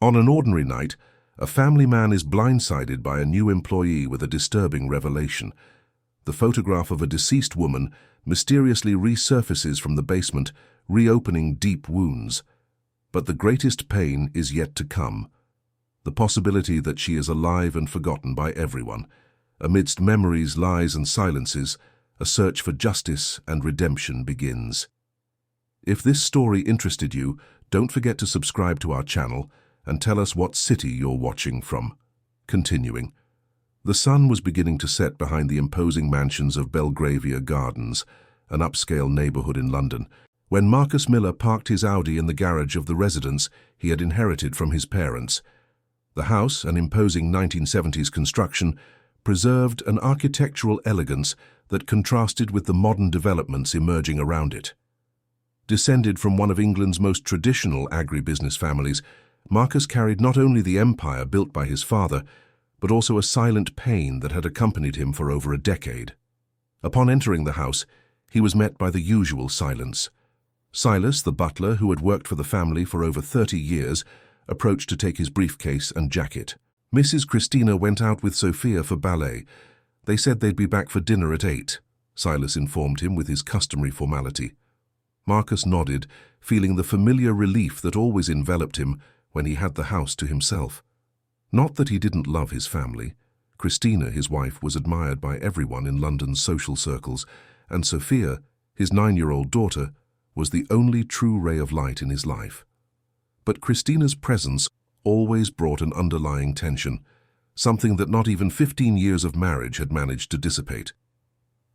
On an ordinary night, a family man is blindsided by a new employee with a disturbing revelation. The photograph of a deceased woman mysteriously resurfaces from the basement, reopening deep wounds. But the greatest pain is yet to come. The possibility that she is alive and forgotten by everyone. Amidst memories, lies, and silences, a search for justice and redemption begins. If this story interested you, don't forget to subscribe to our channel and tell us what city you're watching from. Continuing. The sun was beginning to set behind the imposing mansions of Belgravia Gardens, an upscale neighborhood in London, when Marcus Miller parked his Audi in the garage of the residence he had inherited from his parents. The house, an imposing 1970s construction, preserved an architectural elegance that contrasted with the modern developments emerging around it. Descended from one of England's most traditional agribusiness families, Marcus carried not only the empire built by his father, but also a silent pain that had accompanied him for over a decade. Upon entering the house, he was met by the usual silence. Silas, the butler, who had worked for the family for over 30 years, approached to take his briefcase and jacket. Mrs. Christina went out with Sophia for ballet. They said they'd be back for dinner at 8, Silas informed him with his customary formality. Marcus nodded, feeling the familiar relief that always enveloped him when he had the house to himself. Not that he didn't love his family. Christina, his wife, was admired by everyone in London's social circles, and Sophia, his 9-year-old daughter, was the only true ray of light in his life. But Christina's presence always brought an underlying tension, something that not even 15 years of marriage had managed to dissipate.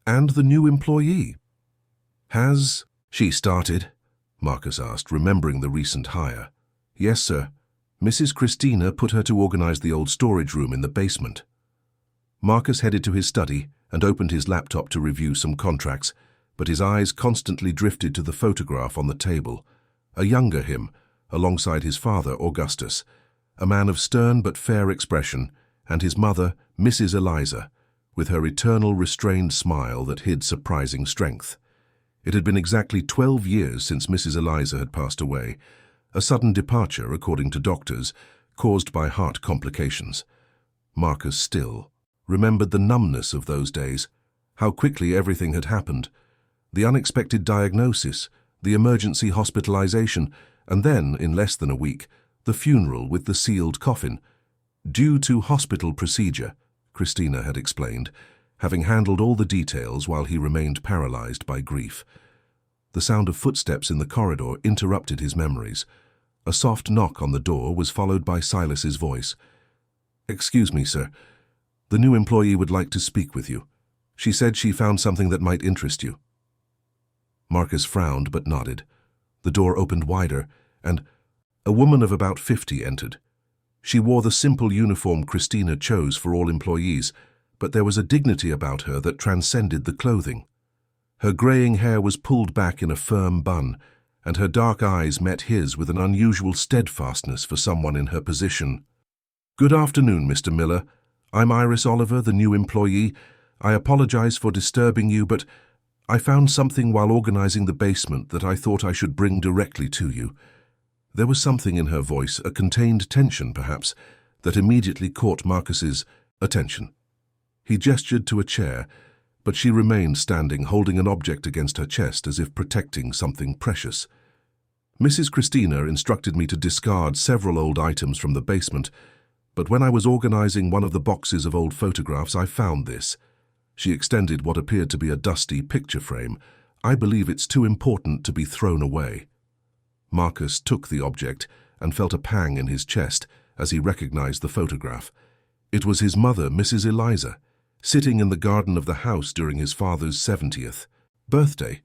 And the new employee. Has she started? Marcus asked, remembering the recent hire. Yes, sir. Mrs. Christina put her to organize the old storage room in the basement. Marcus headed to his study and opened his laptop to review some contracts, but his eyes constantly drifted to the photograph on the table, a younger him, alongside his father, Augustus, a man of stern but fair expression, and his mother, Mrs. Eliza, with her eternal restrained smile that hid surprising strength. It had been exactly 12 years since Mrs. Eliza had passed away, a sudden departure, according to doctors, caused by heart complications. Marcus still remembered the numbness of those days, how quickly everything had happened, the unexpected diagnosis, the emergency hospitalization, and then, in less than a week, the funeral with the sealed coffin. Due to hospital procedure, Christina had explained, having handled all the details while he remained paralyzed by grief. The sound of footsteps in the corridor interrupted his memories. A soft knock on the door was followed by Silas's voice. "Excuse me, sir. The new employee would like to speak with you. She said she found something that might interest you." Marcus frowned but nodded. The door opened wider, and a woman of about 50 entered. She wore the simple uniform Christina chose for all employees, but there was a dignity about her that transcended the clothing. Her graying hair was pulled back in a firm bun, and her dark eyes met his with an unusual steadfastness for someone in her position. "Good afternoon, Mr. Miller. I'm Iris Oliver, the new employee. I apologize for disturbing you, but I found something while organizing the basement that I thought I should bring directly to you." There was something in her voice, a contained tension perhaps, that immediately caught Marcus's attention. He gestured to a chair, but she remained standing, holding an object against her chest as if protecting something precious. "Mrs. Christina instructed me to discard several old items from the basement, but when I was organizing one of the boxes of old photographs, I found this." She extended what appeared to be a dusty picture frame. "I believe it's too important to be thrown away." Marcus took the object and felt a pang in his chest as he recognized the photograph. It was his mother, Mrs. Eliza, sitting in the garden of the house during his father's 70th birthday.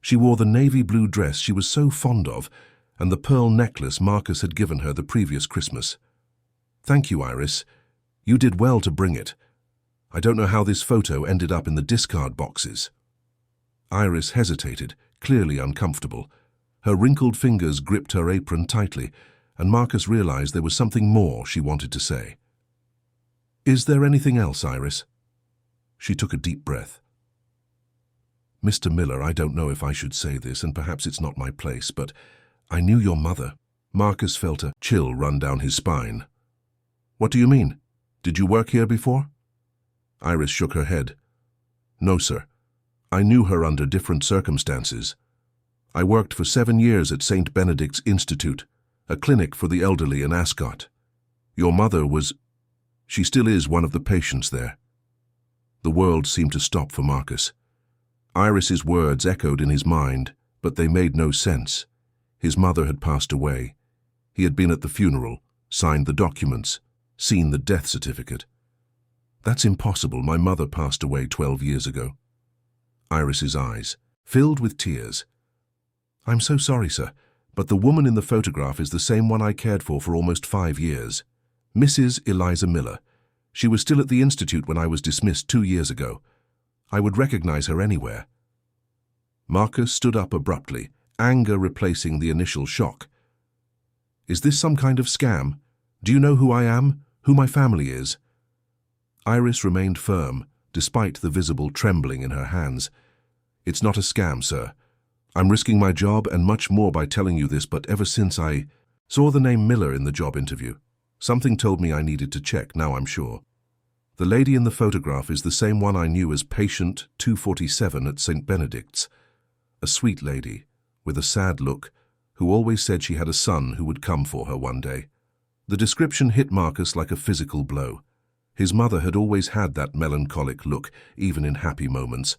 She wore the navy blue dress she was so fond of and the pearl necklace Marcus had given her the previous Christmas. "Thank you, Iris. You did well to bring it. I don't know how this photo ended up in the discard boxes." Iris hesitated, clearly uncomfortable. Her wrinkled fingers gripped her apron tightly, and Marcus realized there was something more she wanted to say. "Is there anything else, Iris?" She took a deep breath. "Mr. Miller, I don't know if I should say this, and perhaps it's not my place, but I knew your mother. Marcus felt a chill run down his spine. What do you mean? Did you work here before? Iris shook her head. No, sir. I knew her under different circumstances. I worked for 7 years at St. Benedict's Institute, a clinic for the elderly in Ascot. Your mother was... She still is one of the patients there. The world seemed to stop for Marcus. Iris's words echoed in his mind, but they made no sense. His mother had passed away. He had been at the funeral, signed the documents, seen the death certificate. That's impossible. My mother passed away 12 years ago. Iris's eyes filled with tears. I'm so sorry, sir, but the woman in the photograph is the same one I cared for almost 5 years. Mrs. Eliza Miller. She was still at the institute when I was dismissed 2 years ago. I would recognize her anywhere. Marcus stood up abruptly, anger replacing the initial shock. Is this some kind of scam? Do you know who I am? Who my family is? Iris remained firm, despite the visible trembling in her hands. It's not a scam, sir. I'm risking my job and much more by telling you this, but ever since I saw the name Miller in the job interview, something told me I needed to check, now I'm sure. The lady in the photograph is the same one I knew as patient 247 at St. Benedict's. A sweet lady, with a sad look, who always said she had a son who would come for her one day. The description hit Marcus like a physical blow. His mother had always had that melancholic look, even in happy moments.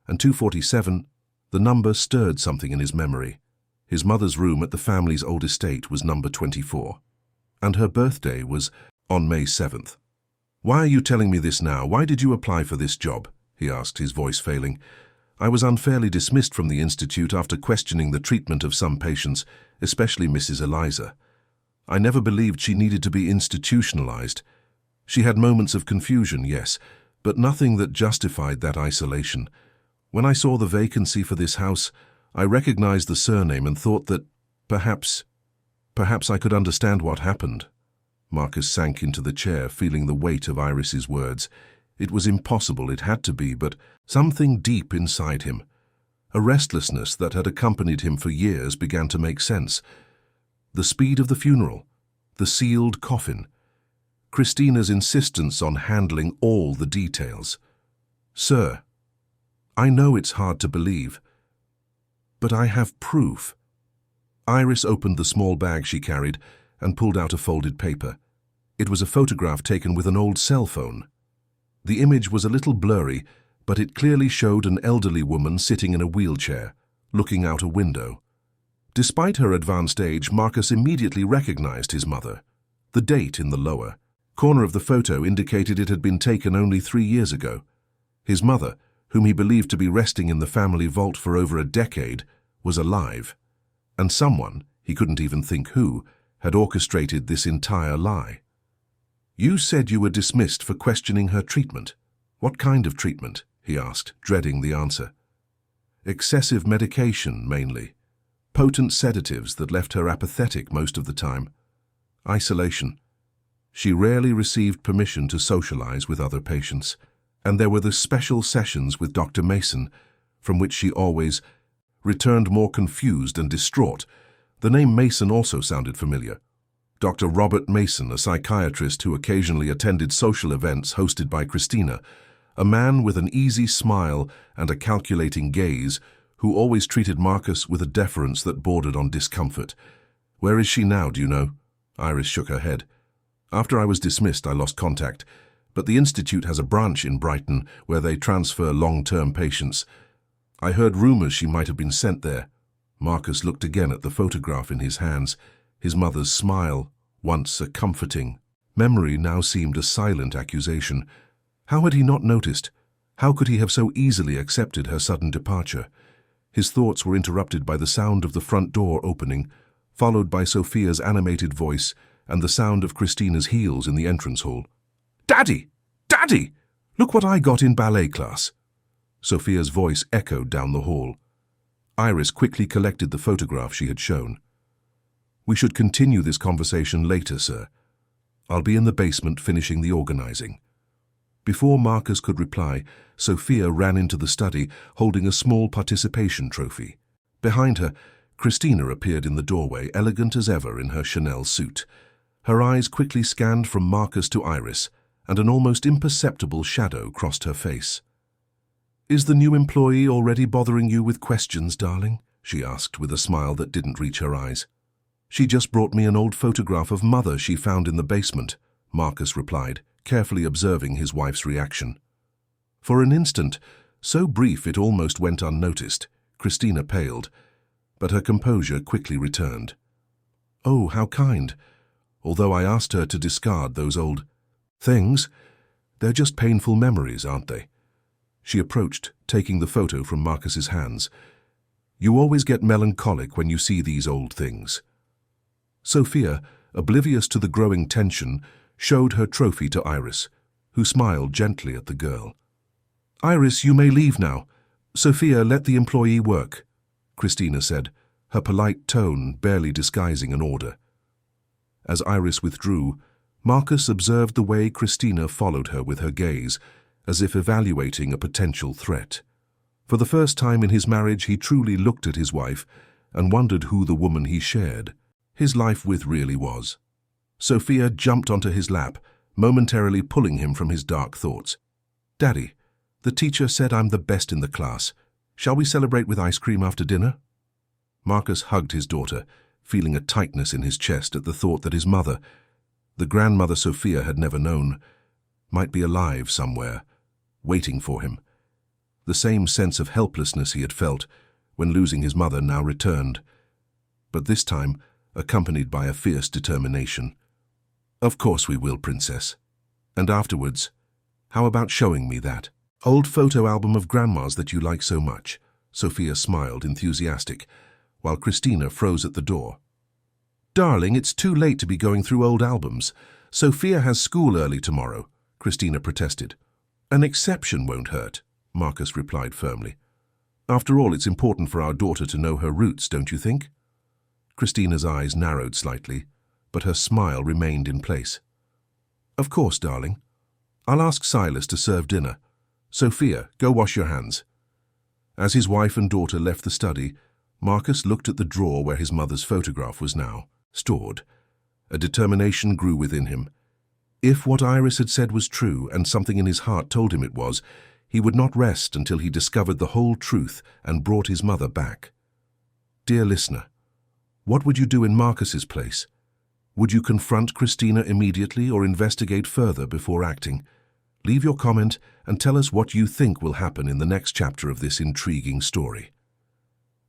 And 247, the number stirred something in his memory. His mother's room at the family's old estate was number 24. And her birthday was on May 7th. Why are you telling me this now? Why did you apply for this job? He asked, his voice failing. I was unfairly dismissed from the institute after questioning the treatment of some patients, especially Mrs. Eliza. I never believed she needed to be institutionalized. She had moments of confusion, yes, but nothing that justified that isolation. When I saw the vacancy for this house, I recognized the surname and thought that perhaps I could understand what happened. Marcus sank into the chair, feeling the weight of Iris's words. It was impossible, it had to be, but something deep inside him, a restlessness that had accompanied him for years, began to make sense. The speed of the funeral, the sealed coffin, Christina's insistence on handling all the details. Sir, I know it's hard to believe, but I have proof. Iris opened the small bag she carried and pulled out a folded paper. It was a photograph taken with an old cell phone. The image was a little blurry, but it clearly showed an elderly woman sitting in a wheelchair, looking out a window. Despite her advanced age, Marcus immediately recognized his mother. The date in the lower corner of the photo indicated it had been taken only 3 years ago. His mother, whom he believed to be resting in the family vault for over a decade, was alive. And someone, he couldn't even think who, had orchestrated this entire lie. You said you were dismissed for questioning her treatment. What kind of treatment? He asked, dreading the answer. Excessive medication, mainly. Potent sedatives that left her apathetic most of the time. Isolation. She rarely received permission to socialize with other patients, and there were the special sessions with Dr. Mason, from which she always returned more confused and distraught. The name Mason also sounded familiar. Dr. Robert Mason, a psychiatrist who occasionally attended social events hosted by Christina, a man with an easy smile and a calculating gaze, who always treated Marcus with a deference that bordered on discomfort. Where is she now, do you know? Iris shook her head. After I was dismissed, I lost contact, but the institute has a branch in Brighton where they transfer long-term patients. I heard rumors she might have been sent there. Marcus looked again at the photograph in his hands. His mother's smile, once a comforting memory, now seemed a silent accusation. How had he not noticed? How could he have so easily accepted her sudden departure? His thoughts were interrupted by the sound of the front door opening, followed by Sophia's animated voice and the sound of Christina's heels in the entrance hall. "Daddy! Daddy! Look what I got in ballet class!" Sophia's voice echoed down the hall. Iris quickly collected the photograph she had shown. "We should continue this conversation later, sir. I'll be in the basement finishing the organizing." Before Marcus could reply, Sophia ran into the study holding a small participation trophy. Behind her, Christina appeared in the doorway, elegant as ever in her Chanel suit. Her eyes quickly scanned from Marcus to Iris, and an almost imperceptible shadow crossed her face. "Is the new employee already bothering you with questions, darling?" she asked with a smile that didn't reach her eyes. "She just brought me an old photograph of Mother she found in the basement," Marcus replied, carefully observing his wife's reaction. For an instant, so brief it almost went unnoticed, Christina paled, but her composure quickly returned. "Oh, how kind. Although I asked her to discard those old things, they're just painful memories, aren't they?" She approached, taking the photo from Marcus's hands. "You always get melancholic when you see these old things." Sophia, oblivious to the growing tension, showed her trophy to Iris, who smiled gently at the girl. "Iris, you may leave now. Sophia, let the employee work," Christina said, her polite tone barely disguising an order. As Iris withdrew, Marcus observed the way Christina followed her with her gaze, as if evaluating a potential threat. For the first time in his marriage, he truly looked at his wife and wondered who the woman he shared his life with really was. Sophia jumped onto his lap, momentarily pulling him from his dark thoughts. "Daddy, the teacher said I'm the best in the class. Shall we celebrate with ice cream after dinner?" Marcus hugged his daughter, feeling a tightness in his chest at the thought that his mother, the grandmother Sophia had never known, might be alive somewhere, waiting for him. The same sense of helplessness he had felt when losing his mother now returned, but this time accompanied by a fierce determination. "Of course we will, Princess. And afterwards, how about showing me that old photo album of Grandma's that you like so much?" Sophia smiled, enthusiastic, while Christina froze at the door. "Darling, it's too late to be going through old albums. Sophia has school early tomorrow," Christina protested. "An exception won't hurt," Marcus replied firmly. "After all, it's important for our daughter to know her roots, don't you think?" Christina's eyes narrowed slightly, but her smile remained in place. "Of course, darling. I'll ask Silas to serve dinner. Sophia, go wash your hands." As his wife and daughter left the study, Marcus looked at the drawer where his mother's photograph was now stored. A determination grew within him. If what Iris had said was true, and something in his heart told him it was, he would not rest until he discovered the whole truth and brought his mother back. Dear listener, what would you do in Marcus's place? Would you confront Christina immediately or investigate further before acting? Leave your comment and tell us what you think will happen in the next chapter of this intriguing story.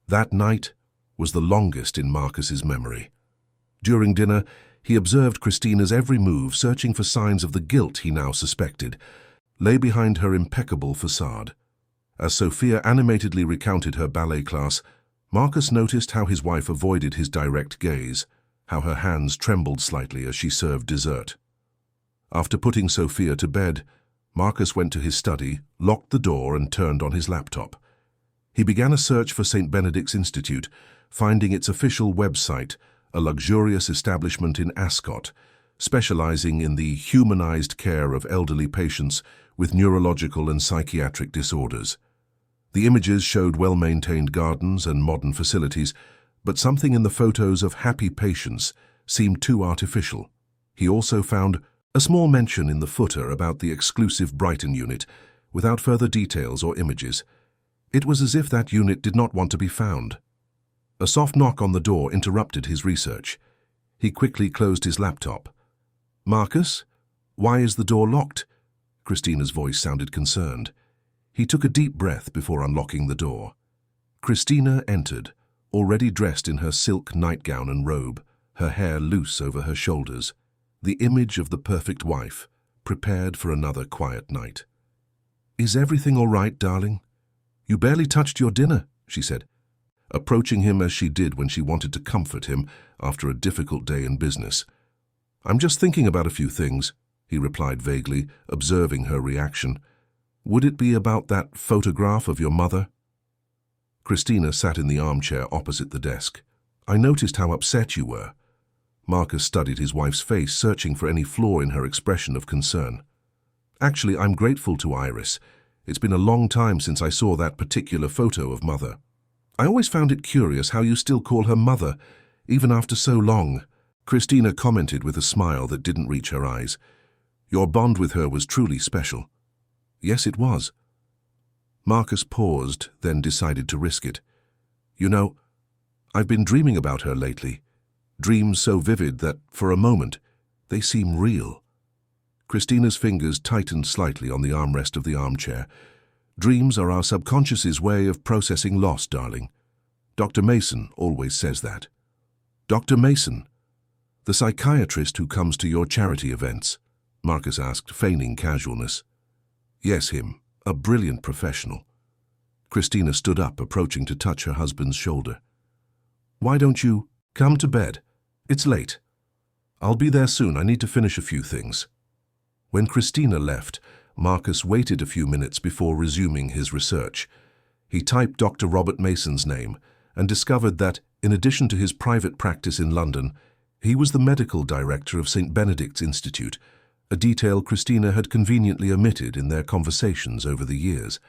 That night was the longest in Marcus's memory. During dinner, he observed Christina's every move, searching for signs of the guilt he now suspected lay behind her impeccable facade. As Sophia animatedly recounted her ballet class, Marcus noticed how his wife avoided his direct gaze, how her hands trembled slightly as she served dessert. After putting Sophia to bed, Marcus went to his study, locked the door, and turned on his laptop. He began a search for St. Benedict's Institute, finding its official website, a luxurious establishment in Ascot, specializing in the humanized care of elderly patients with neurological and psychiatric disorders. The images showed well-maintained gardens and modern facilities, but something in the photos of happy patients seemed too artificial. He also found a small mention in the footer about the exclusive Brighton unit, without further details or images. It was as if that unit did not want to be found. A soft knock on the door interrupted his research. He quickly closed his laptop. "Marcus, why is the door locked?" Christina's voice sounded concerned. He took a deep breath before unlocking the door. Christina entered, already dressed in her silk nightgown and robe, her hair loose over her shoulders, the image of the perfect wife, prepared for another quiet night. "Is everything all right, darling? You barely touched your dinner," she said, approaching him as she did when she wanted to comfort him after a difficult day in business. "I'm just thinking about a few things," he replied vaguely, observing her reaction. "Would it be about that photograph of your mother?" Christina sat in the armchair opposite the desk. "I noticed how upset you were." Marcus studied his wife's face, searching for any flaw in her expression of concern. "Actually, I'm grateful to Iris. It's been a long time since I saw that particular photo of Mother. I always found it curious how you still call her mother, even after so long. Christina commented with a smile that didn't reach her eyes. Your bond with her was truly special. Yes, it was. Marcus paused, then decided to risk it. You know, I've been dreaming about her lately. Dreams so vivid that, for a moment, they seem real. Christina's fingers tightened slightly on the armrest of the armchair. Dreams are our subconscious's way of processing loss, darling. Dr. Mason always says that. Dr. Mason, the psychiatrist who comes to your charity events? Marcus asked, feigning casualness. Yes, him. A brilliant professional. Christina stood up, approaching to touch her husband's shoulder. Why don't you come to bed? It's late. I'll be there soon. I need to finish a few things. When Christina left, Marcus waited a few minutes before resuming his research. He typed Dr. Robert Mason's name and discovered that, in addition to his private practice in London, he was the medical director of St. Benedict's Institute, a detail Christina had conveniently omitted in their conversations over the years.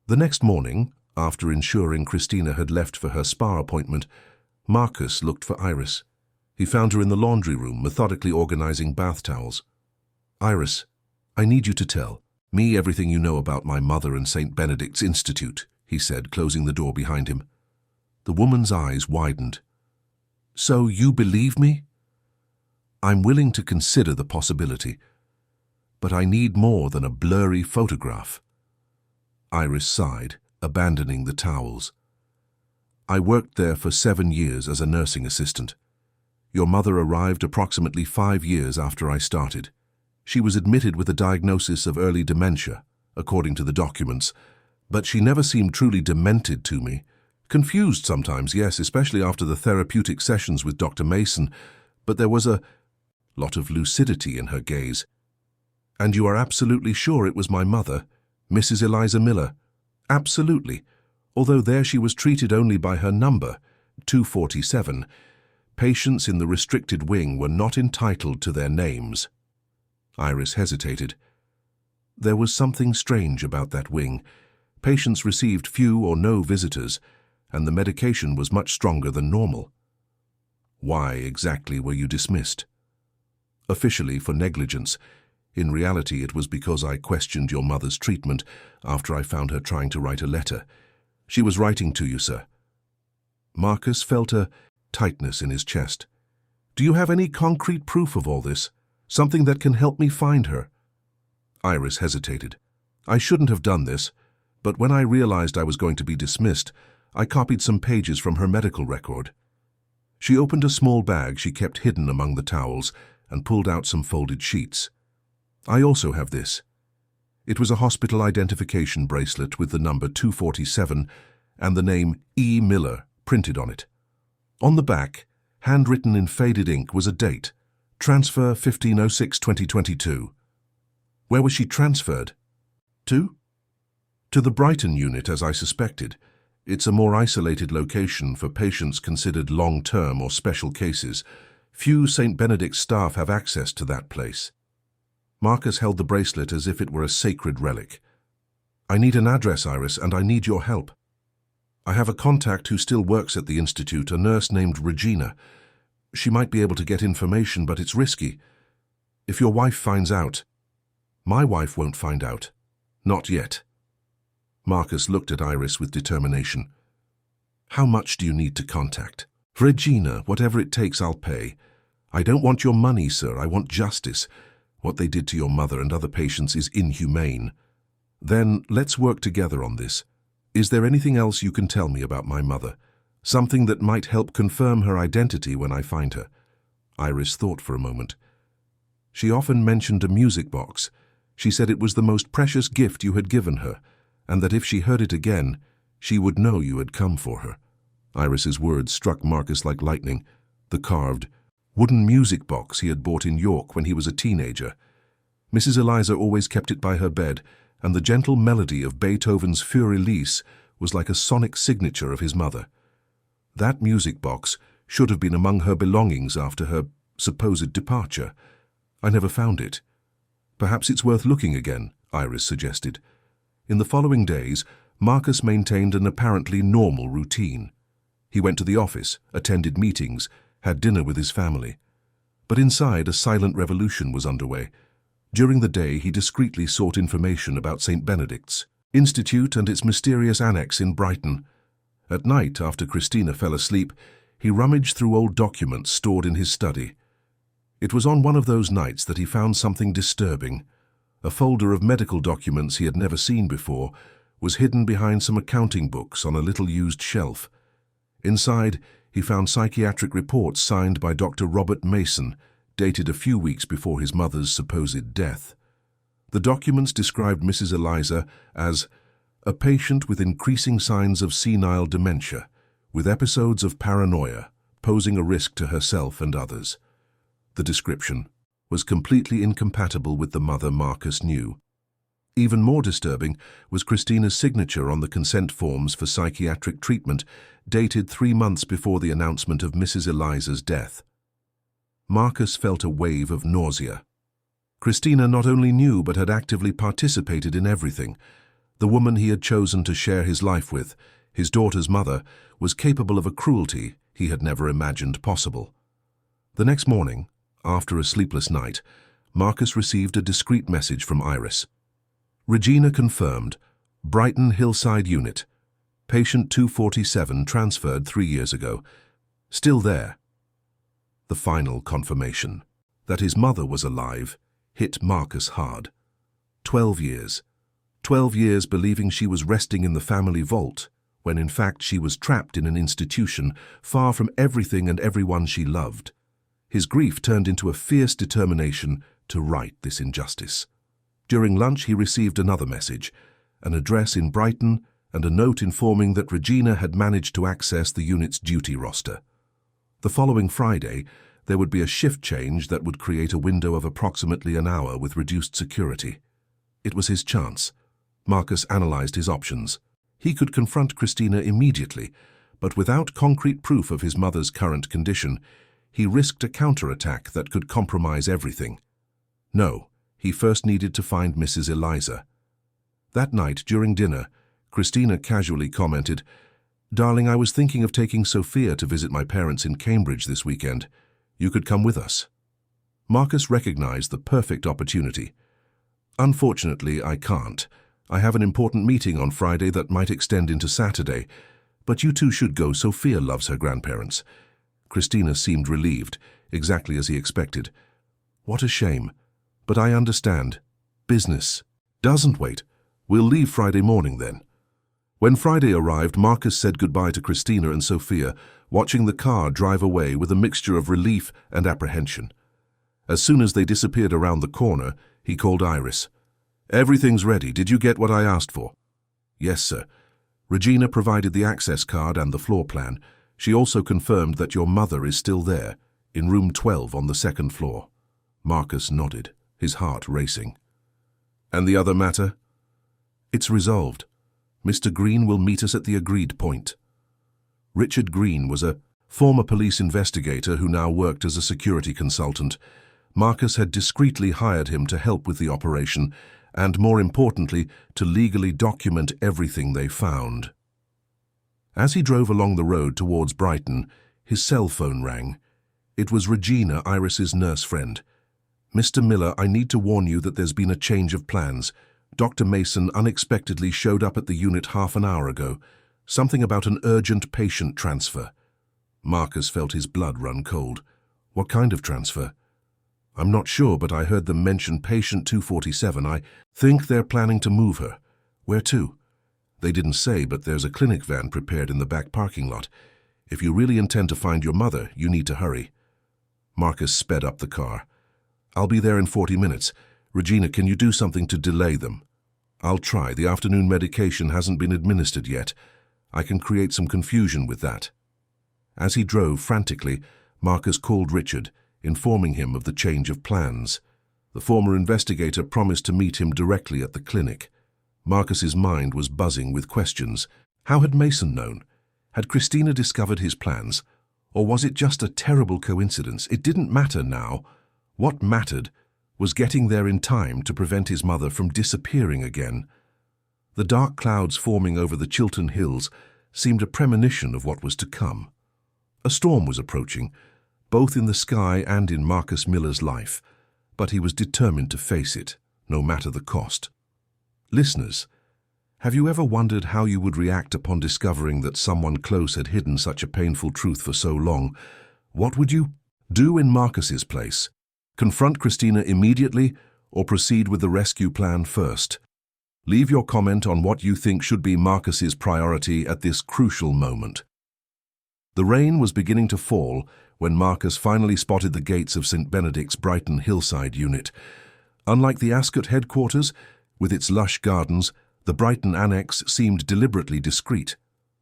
The next morning, after ensuring Christina had left for her spa appointment, Marcus looked for Iris. He found her in the laundry room, methodically organizing bath towels. Iris, I need you to tell me everything you know about my mother and St. Benedict's Institute, he said, closing the door behind him. The woman's eyes widened. So you believe me? I'm willing to consider the possibility, but I need more than a blurry photograph. Iris sighed, abandoning the towels. I worked there for 7 years as a nursing assistant. Your mother arrived approximately 5 years after I started. She was admitted with a diagnosis of early dementia, according to the documents, but she never seemed truly demented to me. Confused sometimes, yes, especially after the therapeutic sessions with Dr. Mason, but there was a lot of lucidity in her gaze. And you are absolutely sure it was my mother, Mrs. Eliza Miller? Absolutely. Although there she was treated only by her number, 247. Patients in the restricted wing were not entitled to their names. Iris hesitated. There was something strange about that wing. Patients received few or no visitors, and the medication was much stronger than normal. Why exactly were you dismissed? Officially for negligence. In reality, it was because I questioned your mother's treatment after I found her trying to write a letter. She was writing to you, sir. Marcus felt a tightness in his chest. Do you have any concrete proof of all this? Something that can help me find her? Iris hesitated. I shouldn't have done this, but when I realized I was going to be dismissed, I copied some pages from her medical record. She opened a small bag she kept hidden among the towels and pulled out some folded sheets. I also have this. It was a hospital identification bracelet with the number 247 and the name E. Miller printed on it. On the back, handwritten in faded ink, was a date, transfer 15/06/2022. Where was she transferred? To? To the Brighton unit, as I suspected. It's a more isolated location for patients considered long-term or special cases. Few St. Benedict's staff have access to that place. Marcus held the bracelet as if it were a sacred relic. I need an address, Iris, and I need your help. I have a contact who still works at the Institute, a nurse named Regina. She might be able to get information, but it's risky. If your wife finds out... My wife won't find out. Not yet. Marcus looked at Iris with determination. How much do you need to contact? Regina, whatever it takes, I'll pay. I don't want your money, sir. I want justice. What they did to your mother and other patients is inhumane. Then let's work together on this. Is there anything else you can tell me about my mother? Something that might help confirm her identity when I find her? Iris thought for a moment. She often mentioned a music box. She said it was the most precious gift you had given her, and that if she heard it again, she would know you had come for her. Iris's words struck Marcus like lightning. The carved, wooden music box he had bought in York when he was a teenager. Mrs. Eliza always kept it by her bed, and the gentle melody of Beethoven's Für Elise was like a sonic signature of his mother. That music box should have been among her belongings after her supposed departure. I never found it. Perhaps it's worth looking again, Iris suggested. In the following days, Marcus maintained an apparently normal routine. He went to the office, attended meetings, had dinner with his family. But inside, a silent revolution was underway. During the day, he discreetly sought information about St. Benedict's Institute and its mysterious annex in Brighton. At night, after Christina fell asleep, he rummaged through old documents stored in his study. It was on one of those nights that he found something disturbing. A folder of medical documents he had never seen before was hidden behind some accounting books on a little used shelf. Inside, he found psychiatric reports signed by Dr. Robert Mason, dated a few weeks before his mother's supposed death. The documents described Mrs. Eliza as a patient with increasing signs of senile dementia, with episodes of paranoia, posing a risk to herself and others. The description was completely incompatible with the mother Marcus knew. Even more disturbing was Christina's signature on the consent forms for psychiatric treatment, dated 3 months before the announcement of Mrs. Eliza's death. Marcus felt a wave of nausea. Christina not only knew but had actively participated in everything. The woman he had chosen to share his life with, his daughter's mother, was capable of a cruelty he had never imagined possible. The next morning, after a sleepless night, Marcus received a discreet message from Iris. Regina confirmed, Brighton Hillside Unit. Patient 247 transferred 3 years ago. Still there. The final confirmation that his mother was alive hit Marcus hard. 12 years. 12 years believing she was resting in the family vault, when in fact she was trapped in an institution far from everything and everyone she loved. His grief turned into a fierce determination to right this injustice. During lunch he received another message, an address in Brighton and a note informing that Regina had managed to access the unit's duty roster. The following Friday, there would be a shift change that would create a window of approximately an hour with reduced security. It was his chance. Marcus analyzed his options. He could confront Christina immediately, but without concrete proof of his mother's current condition, he risked a counterattack that could compromise everything. No, he first needed to find Mrs. Eliza. That night, during dinner, Christina casually commented, "Darling, I was thinking of taking Sophia to visit my parents in Cambridge this weekend. You could come with us." Marcus recognized the perfect opportunity. "Unfortunately, I can't. I have an important meeting on Friday that might extend into Saturday, but you two should go. Sophia loves her grandparents." Christina seemed relieved, exactly as he expected. "What a shame. But I understand. Business doesn't wait. We'll leave Friday morning then." When Friday arrived, Marcus said goodbye to Christina and Sophia, watching the car drive away with a mixture of relief and apprehension. As soon as they disappeared around the corner, he called Iris. "Everything's ready. Did you get what I asked for?" "Yes, sir. Regina provided the access card and the floor plan. She also confirmed that your mother is still there, in room 12 on the 2nd floor." Marcus nodded, his heart racing. "And the other matter?" "It's resolved. Mr. Green will meet us at the agreed point." Richard Green was a former police investigator who now worked as a security consultant. Marcus had discreetly hired him to help with the operation and, more importantly, to legally document everything they found. As he drove along the road towards Brighton, his cell phone rang. It was Regina, Iris's nurse friend. "Mr. Miller, I need to warn you that there's been a change of plans. Dr. Mason unexpectedly showed up at the unit half an hour ago. Something about an urgent patient transfer." Marcus felt his blood run cold. "What kind of transfer?" "I'm not sure, but I heard them mention patient 247. I think they're planning to move her." "Where to?" "They didn't say, but there's a clinic van prepared in the back parking lot. If you really intend to find your mother, you need to hurry." Marcus sped up the car. "I'll be there in 40 minutes. Regina, can you do something to delay them?" "I'll try. The afternoon medication hasn't been administered yet. I can create some confusion with that." As he drove frantically, Marcus called Richard, informing him of the change of plans. The former investigator promised to meet him directly at the clinic. Marcus's mind was buzzing with questions. How had Mason known? Had Christina discovered his plans? Or was it just a terrible coincidence? It didn't matter now. What mattered was getting there in time to prevent his mother from disappearing again. The dark clouds forming over the Chiltern Hills seemed a premonition of what was to come. A storm was approaching, both in the sky and in Marcus Miller's life, but he was determined to face it, no matter the cost. Listeners, have you ever wondered how you would react upon discovering that someone close had hidden such a painful truth for so long? What would you do in Marcus's place? Confront Christina immediately or proceed with the rescue plan first? Leave your comment on what you think should be Marcus's priority at this crucial moment. The rain was beginning to fall when Marcus finally spotted the gates of St. Benedict's Brighton hillside unit. Unlike the Ascot headquarters, with its lush gardens, the Brighton annex seemed deliberately discreet.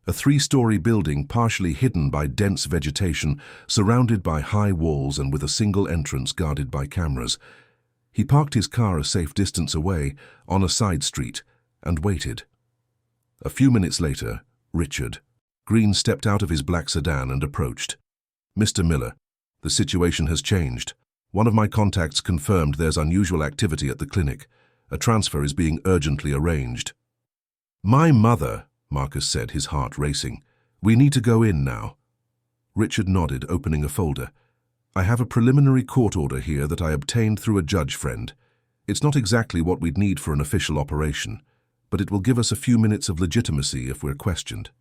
A three-story building partially hidden by dense vegetation, surrounded by high walls and with a single entrance guarded by cameras. He parked his car a safe distance away, on a side street, and waited. A few minutes later, Richard Green stepped out of his black sedan and approached. "Mr. Miller, the situation has changed. One of my contacts confirmed there's unusual activity at the clinic. A transfer is being urgently arranged." "My mother," Marcus said, his heart racing. "We need to go in now." Richard nodded, opening a folder. "I have a preliminary court order here that I obtained through a judge friend. It's not exactly what we'd need for an official operation, but it will give us a few minutes of legitimacy if we're questioned."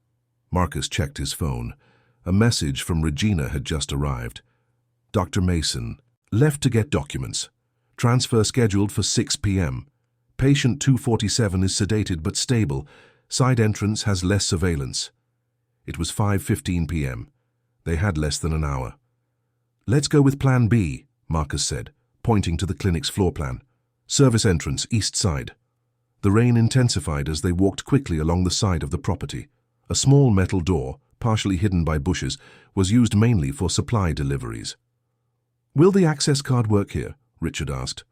Marcus checked his phone. A message from Regina had just arrived. "Dr. Mason, left to get documents. Transfer scheduled for 6 p.m. Patient 247 is sedated but stable. Side entrance has less surveillance." It was 5:15 p.m. They had less than an hour. "Let's go with Plan B," Marcus said, pointing to the clinic's floor plan. "Service entrance, east side." The rain intensified as they walked quickly along the side of the property. A small metal door, partially hidden by bushes, was used mainly for supply deliveries. "Will the access card work here?" Richard asked.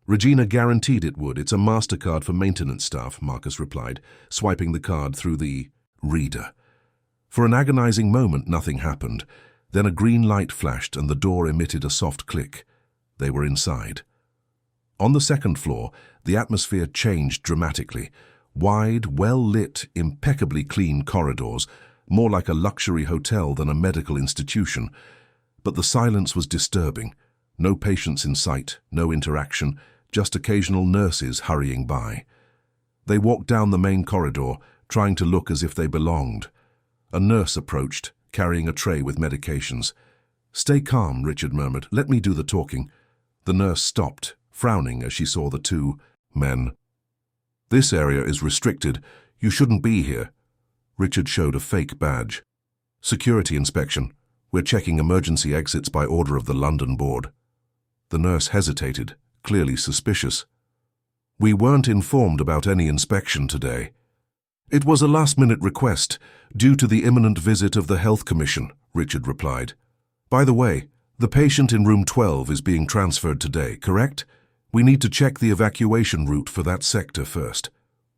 "Regina guaranteed it would. It's a MasterCard for maintenance staff," Marcus replied, swiping the card through the reader. For an agonizing moment, nothing happened. Then a green light flashed and the door emitted a soft click. They were inside. On the second floor, the atmosphere changed dramatically. Wide, well-lit, impeccably clean corridors, more like a luxury hotel than a medical institution. But the silence was disturbing. No patients in sight, no interaction, just occasional nurses hurrying by. They walked down the main corridor, trying to look as if they belonged. A nurse approached, carrying a tray with medications. "Stay calm," Richard murmured. "Let me do the talking." The nurse stopped, frowning as she saw the two men. "This area is restricted. You shouldn't be here." Richard showed a fake badge. "Security inspection. We're checking emergency exits by order of the London board." The nurse hesitated, clearly suspicious. "We weren't informed about any inspection today." "It was a last-minute request, due to the imminent visit of the Health Commission," Richard replied. "By the way, the patient in room 12 is being transferred today, correct? We need to check the evacuation route for that sector first."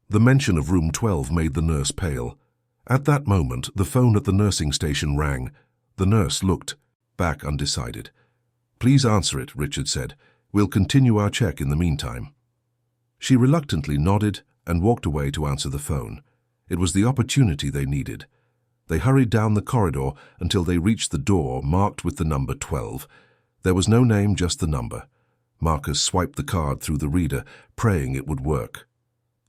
The mention of room 12 made the nurse pale. At that moment, the phone at the nursing station rang. The nurse looked back undecided. "Please answer it," Richard said. "We'll continue our check in the meantime." She reluctantly nodded and walked away to answer the phone. It was the opportunity they needed. They hurried down the corridor until they reached the door marked with the number 12. There was no name, just the number. Marcus swiped the card through the reader, praying it would work.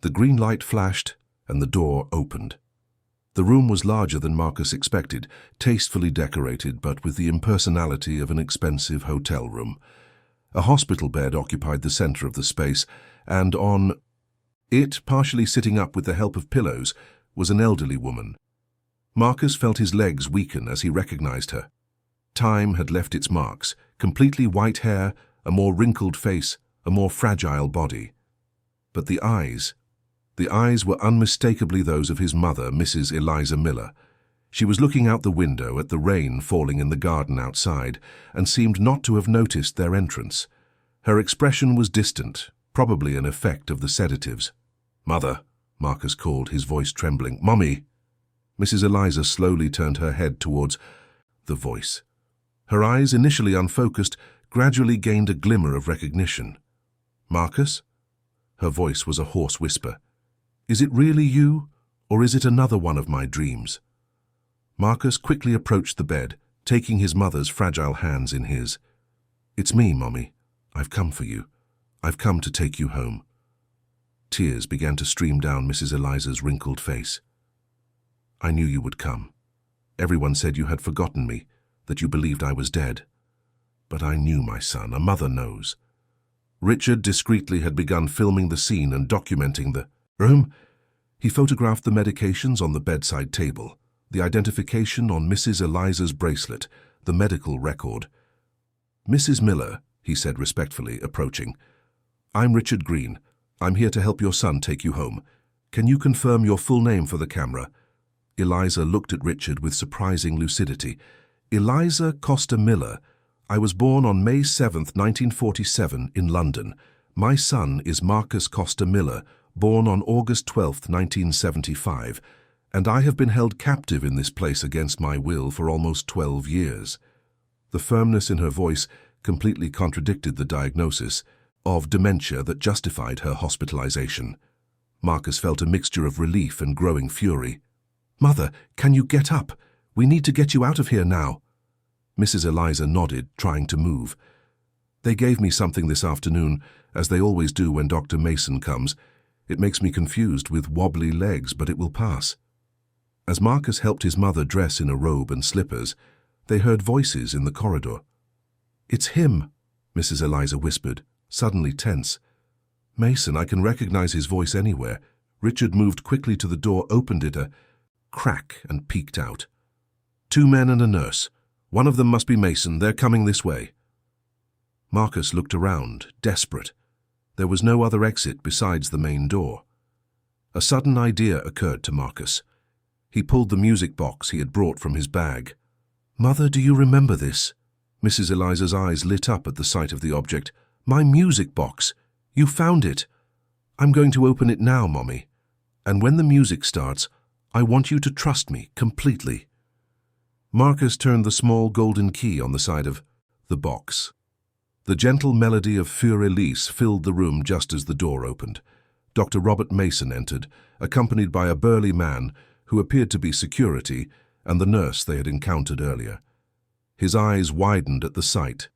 The green light flashed, and the door opened. The room was larger than Marcus expected, tastefully decorated but with the impersonality of an expensive hotel room. A hospital bed occupied the center of the space, and on it, partially sitting up with the help of pillows, was an elderly woman. Marcus felt his legs weaken as he recognized her. Time had left its marks, completely white hair, a more wrinkled face, a more fragile body. But the eyes were unmistakably those of his mother, Mrs. Eliza Miller. She was looking out the window at the rain falling in the garden outside and seemed not to have noticed their entrance. Her expression was distant, probably an effect of the sedatives. "Mother," Marcus called, his voice trembling. "Mummy." Mrs. Eliza slowly turned her head towards the voice. Her eyes, initially unfocused, gradually gained a glimmer of recognition. "Marcus?" Her voice was a hoarse whisper. Is it really you, or is it another one of my dreams? Marcus quickly approached the bed, taking his mother's fragile hands in his. It's me, Mommy. I've come for you. I've come to take you home. Tears began to stream down Mrs. Eliza's wrinkled face. I knew you would come. Everyone said you had forgotten me, that you believed I was dead. But I knew, my son. A mother knows. Richard discreetly had begun filming the scene and documenting the room. He photographed the medications on the bedside table, the identification on Mrs. Eliza's bracelet, the medical record. Mrs. Miller, he said respectfully, approaching. I'm Richard Green. I'm here to help your son take you home. Can you confirm your full name for the camera? Eliza looked at Richard with surprising lucidity. Eliza Costa Miller. I was born on May 7th, 1947, in London. My son is Marcus Costa Miller, born on August 12th, 1975, and I have been held captive in this place against my will for almost 12 years. The firmness in her voice completely contradicted the diagnosis of dementia that justified her hospitalization. Marcus felt a mixture of relief and growing fury. Mother, can you get up? We need to get you out of here now. Mrs. Eliza nodded, trying to move. They gave me something this afternoon, as they always do when Dr. Mason comes. It makes me confused with wobbly legs, but it will pass. As Marcus helped his mother dress in a robe and slippers, they heard voices in the corridor. It's him, Mrs. Eliza whispered, suddenly tense. Mason, I can recognize his voice anywhere. Richard moved quickly to the door, opened it a crack, and peeked out. 2 men and a nurse. One of them must be Mason. They're coming this way. Marcus looked around, desperate. There was no other exit besides the main door. A sudden idea occurred to Marcus. He pulled the music box he had brought from his bag. Mother, do you remember this? Mrs. Eliza's eyes lit up at the sight of the object. My music box. You found it. I'm going to open it now, Mommy. And when the music starts, I want you to trust me completely. Marcus turned the small golden key on the side of the box. The gentle melody of Für Elise filled the room just as the door opened. Dr. Robert Mason entered, accompanied by a burly man who appeared to be security and the nurse they had encountered earlier. His eyes widened at the sight.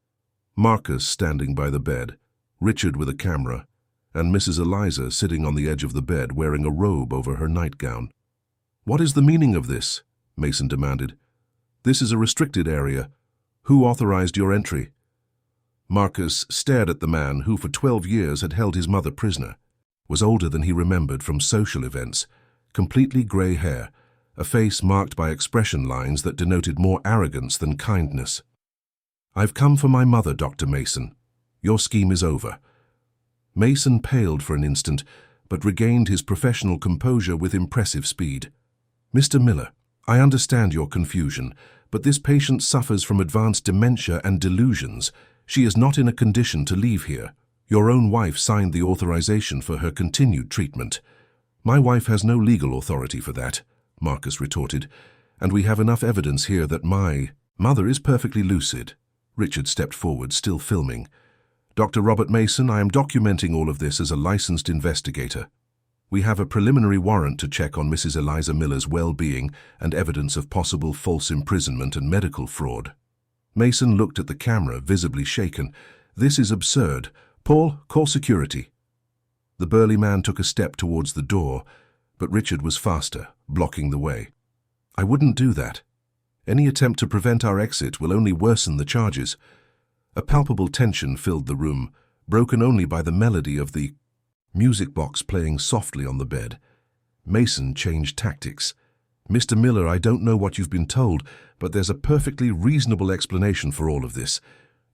Marcus standing by the bed, Richard with a camera, and Mrs. Eliza sitting on the edge of the bed wearing a robe over her nightgown. What is the meaning of this? Mason demanded. This is a restricted area. Who authorized your entry? Marcus stared at the man who for 12 years had held his mother prisoner, was older than he remembered from social events, completely grey hair, a face marked by expression lines that denoted more arrogance than kindness. I've come for my mother, Dr. Mason. Your scheme is over. Mason paled for an instant, but regained his professional composure with impressive speed. Mr. Miller, I understand your confusion, but this patient suffers from advanced dementia and delusions. She is not in a condition to leave here. Your own wife signed the authorization for her continued treatment. My wife has no legal authority for that, Marcus retorted, and we have enough evidence here that my mother is perfectly lucid. Richard stepped forward, still filming. Dr. Robert Mason, I am documenting all of this as a licensed investigator. We have a preliminary warrant to check on Mrs. Eliza Miller's well-being and evidence of possible false imprisonment and medical fraud. Mason looked at the camera, visibly shaken. This is absurd. Paul, call security. The burly man took a step towards the door, but Richard was faster, blocking the way. I wouldn't do that. Any attempt to prevent our exit will only worsen the charges. A palpable tension filled the room, broken only by the melody of the music box playing softly on the bed. Mason changed tactics. Mr. Miller, I don't know what you've been told, but there's a perfectly reasonable explanation for all of this.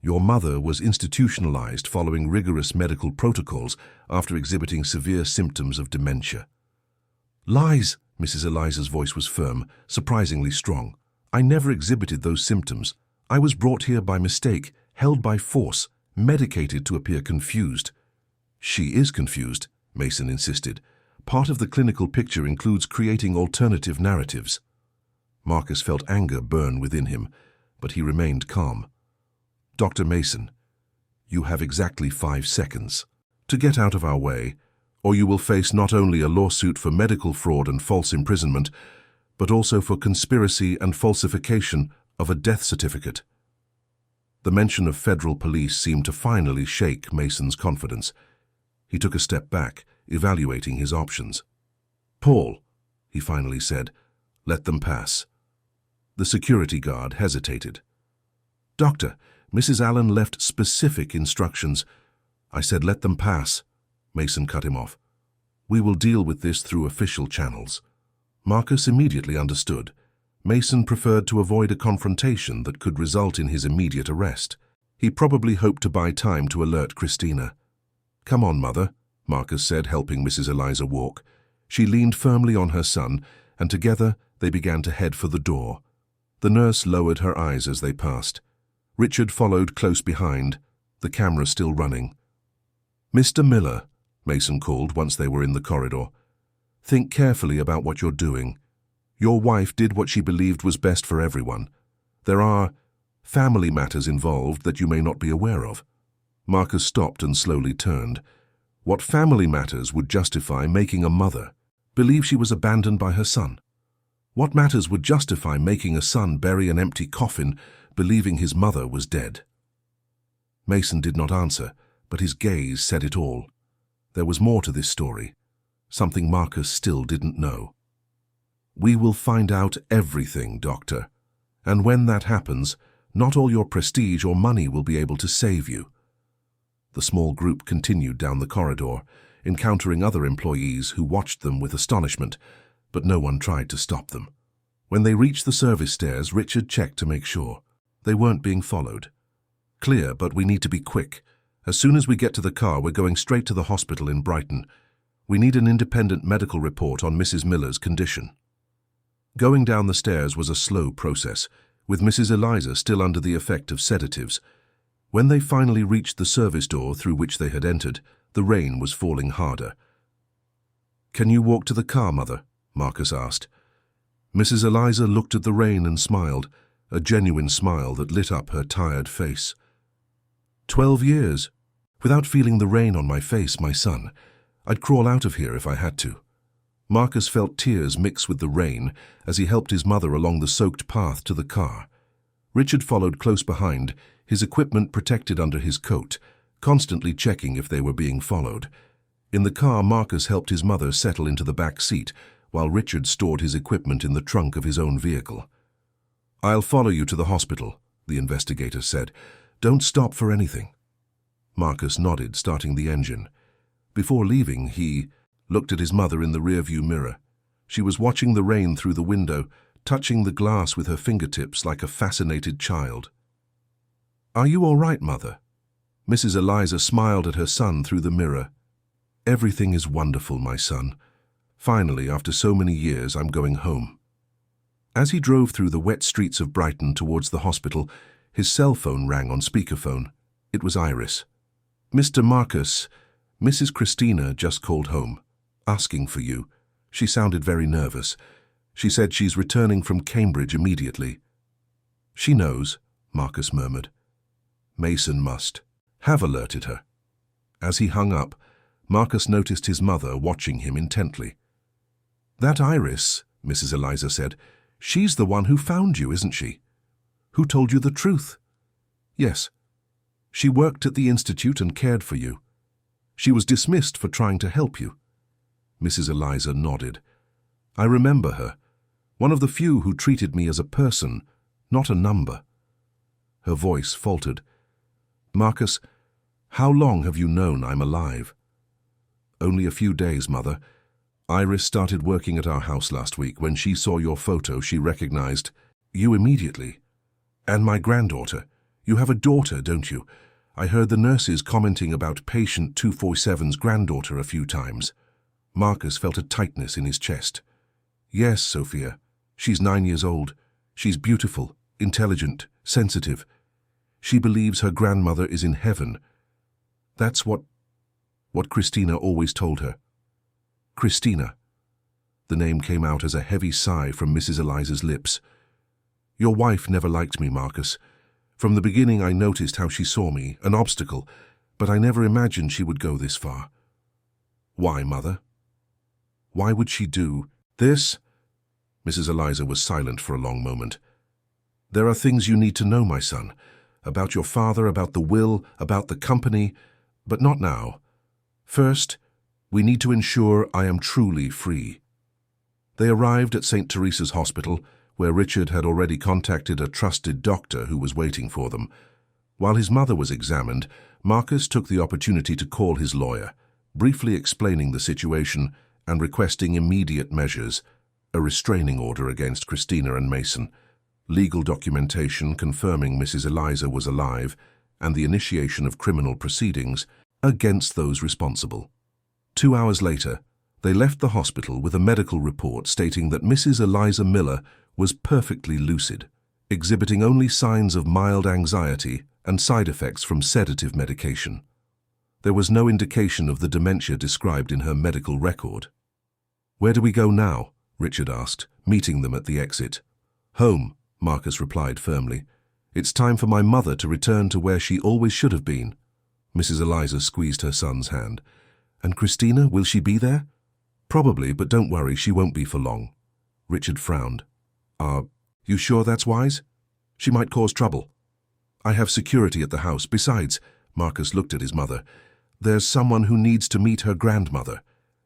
Your mother was institutionalized following rigorous medical protocols after exhibiting severe symptoms of dementia. Lies! Mrs. Eliza's voice was firm, surprisingly strong. I never exhibited those symptoms. I was brought here by mistake, held by force, medicated to appear confused. She is confused, Mason insisted. Part of the clinical picture includes creating alternative narratives. Marcus felt anger burn within him, but he remained calm. Dr. Mason, you have exactly 5 seconds to get out of our way, or you will face not only a lawsuit for medical fraud and false imprisonment, but also for conspiracy and falsification of a death certificate. The mention of federal police seemed to finally shake Mason's confidence. He took a step back, evaluating his options. "Paul," he finally said, "let them pass." The security guard hesitated. "Doctor, Mrs. Allen left specific instructions." "I said let them pass." Mason cut him off. "We will deal with this through official channels." Marcus immediately understood. Mason preferred to avoid a confrontation that could result in his immediate arrest. He probably hoped to buy time to alert Christina. "Come on, Mother," Marcus said, helping Mrs. Eliza walk. She leaned firmly on her son, and together they began to head for the door. The nurse lowered her eyes as they passed. Richard followed close behind, the camera still running. "Mr. Miller," Mason called once they were in the corridor, "think carefully about what you're doing. Your wife did what she believed was best for everyone. There are family matters involved that you may not be aware of." Marcus stopped and slowly turned. What family matters would justify making a mother believe she was abandoned by her son? What matters would justify making a son bury an empty coffin, believing his mother was dead? Mason did not answer, but his gaze said it all. There was more to this story, something Marcus still didn't know. "We will find out everything, Doctor. And when that happens, not all your prestige or money will be able to save you." The small group continued down the corridor, encountering other employees who watched them with astonishment, but no one tried to stop them. When they reached the service stairs, Richard checked to make sure. They weren't being followed. "Clear, but we need to be quick. As soon as we get to the car, we're going straight to the hospital in Brighton. We need an independent medical report on Mrs. Miller's condition." Going down the stairs was a slow process, with Mrs. Eliza still under the effect of sedatives. When they finally reached the service door through which they had entered, the rain was falling harder. "Can you walk to the car, Mother?" Marcus asked. Mrs. Eliza looked at the rain and smiled, a genuine smile that lit up her tired face. 12 years. Without feeling the rain on my face, my son. I'd crawl out of here if I had to." Marcus felt tears mix with the rain as he helped his mother along the soaked path to the car. Richard followed close behind, his equipment protected under his coat, constantly checking if they were being followed. In the car, Marcus helped his mother settle into the back seat, while Richard stored his equipment in the trunk of his own vehicle. "I'll follow you to the hospital," the investigator said. "Don't stop for anything." Marcus nodded, starting the engine. Before leaving, he looked at his mother in the rearview mirror. She was watching the rain through the window, touching the glass with her fingertips like a fascinated child. "Are you all right, Mother?" Mrs. Eliza smiled at her son through the mirror. "Everything is wonderful, my son. Finally, after so many years, I'm going home." As he drove through the wet streets of Brighton towards the hospital, his cell phone rang on speakerphone. It was Iris. "Mr. Marcus, Mrs. Christina just called home, asking for you. She sounded very nervous. She said she's returning from Cambridge immediately." "She knows," Marcus murmured. Mason must have alerted her. As he hung up, Marcus noticed his mother watching him intently. "That Iris," Mrs. Eliza said, "she's the one who found you, isn't she? Who told you the truth?" "Yes. She worked at the institute and cared for you. She was dismissed for trying to help you." Mrs. Eliza nodded. "I remember her. One of the few who treated me as a person, not a number." Her voice faltered. "Marcus, how long have you known I'm alive?" "Only a few days, Mother. Iris started working at our house last week. When she saw your photo, she recognized you immediately. And my granddaughter. You have a daughter, don't you? I heard the nurses commenting about patient 247's granddaughter a few times." Marcus felt a tightness in his chest. "Yes, Sophia. She's 9 years old. She's beautiful, intelligent, sensitive. She believes her grandmother is in heaven. That's what Christina always told her." "Christina." The name came out as a heavy sigh from Mrs. Eliza's lips. "Your wife never liked me, Marcus. From the beginning I noticed how she saw me, an obstacle, but I never imagined she would go this far." Why, Mother? Why would she do this? Mrs. Eliza was silent for a long moment. There are things you need to know, my son. About your father, about the will, about the company, but not now. First, we need to ensure I am truly free. They arrived at St. Teresa's Hospital, where Richard had already contacted a trusted doctor who was waiting for them. While his mother was examined, Marcus took the opportunity to call his lawyer, briefly explaining the situation and requesting immediate measures, a restraining order against Christina and Mason, legal documentation confirming Mrs. Eliza was alive, and the initiation of criminal proceedings against those responsible. 2 hours later, they left the hospital with a medical report stating that Mrs. Eliza Miller was perfectly lucid, exhibiting only signs of mild anxiety and side effects from sedative medication. There was no indication of the dementia described in her medical record. "Where do we go now?" Richard asked, meeting them at the exit. "Home," Marcus replied firmly. "It's time for my mother to return to where she always should have been." Mrs. Eliza squeezed her son's hand. "And Christina, will she be there?" "Probably, but don't worry, she won't be for long." Richard frowned. "Are you sure that's wise? She might cause trouble." "I have security at the house. Besides," Marcus looked at his mother, "there's someone who needs to meet her grandmother,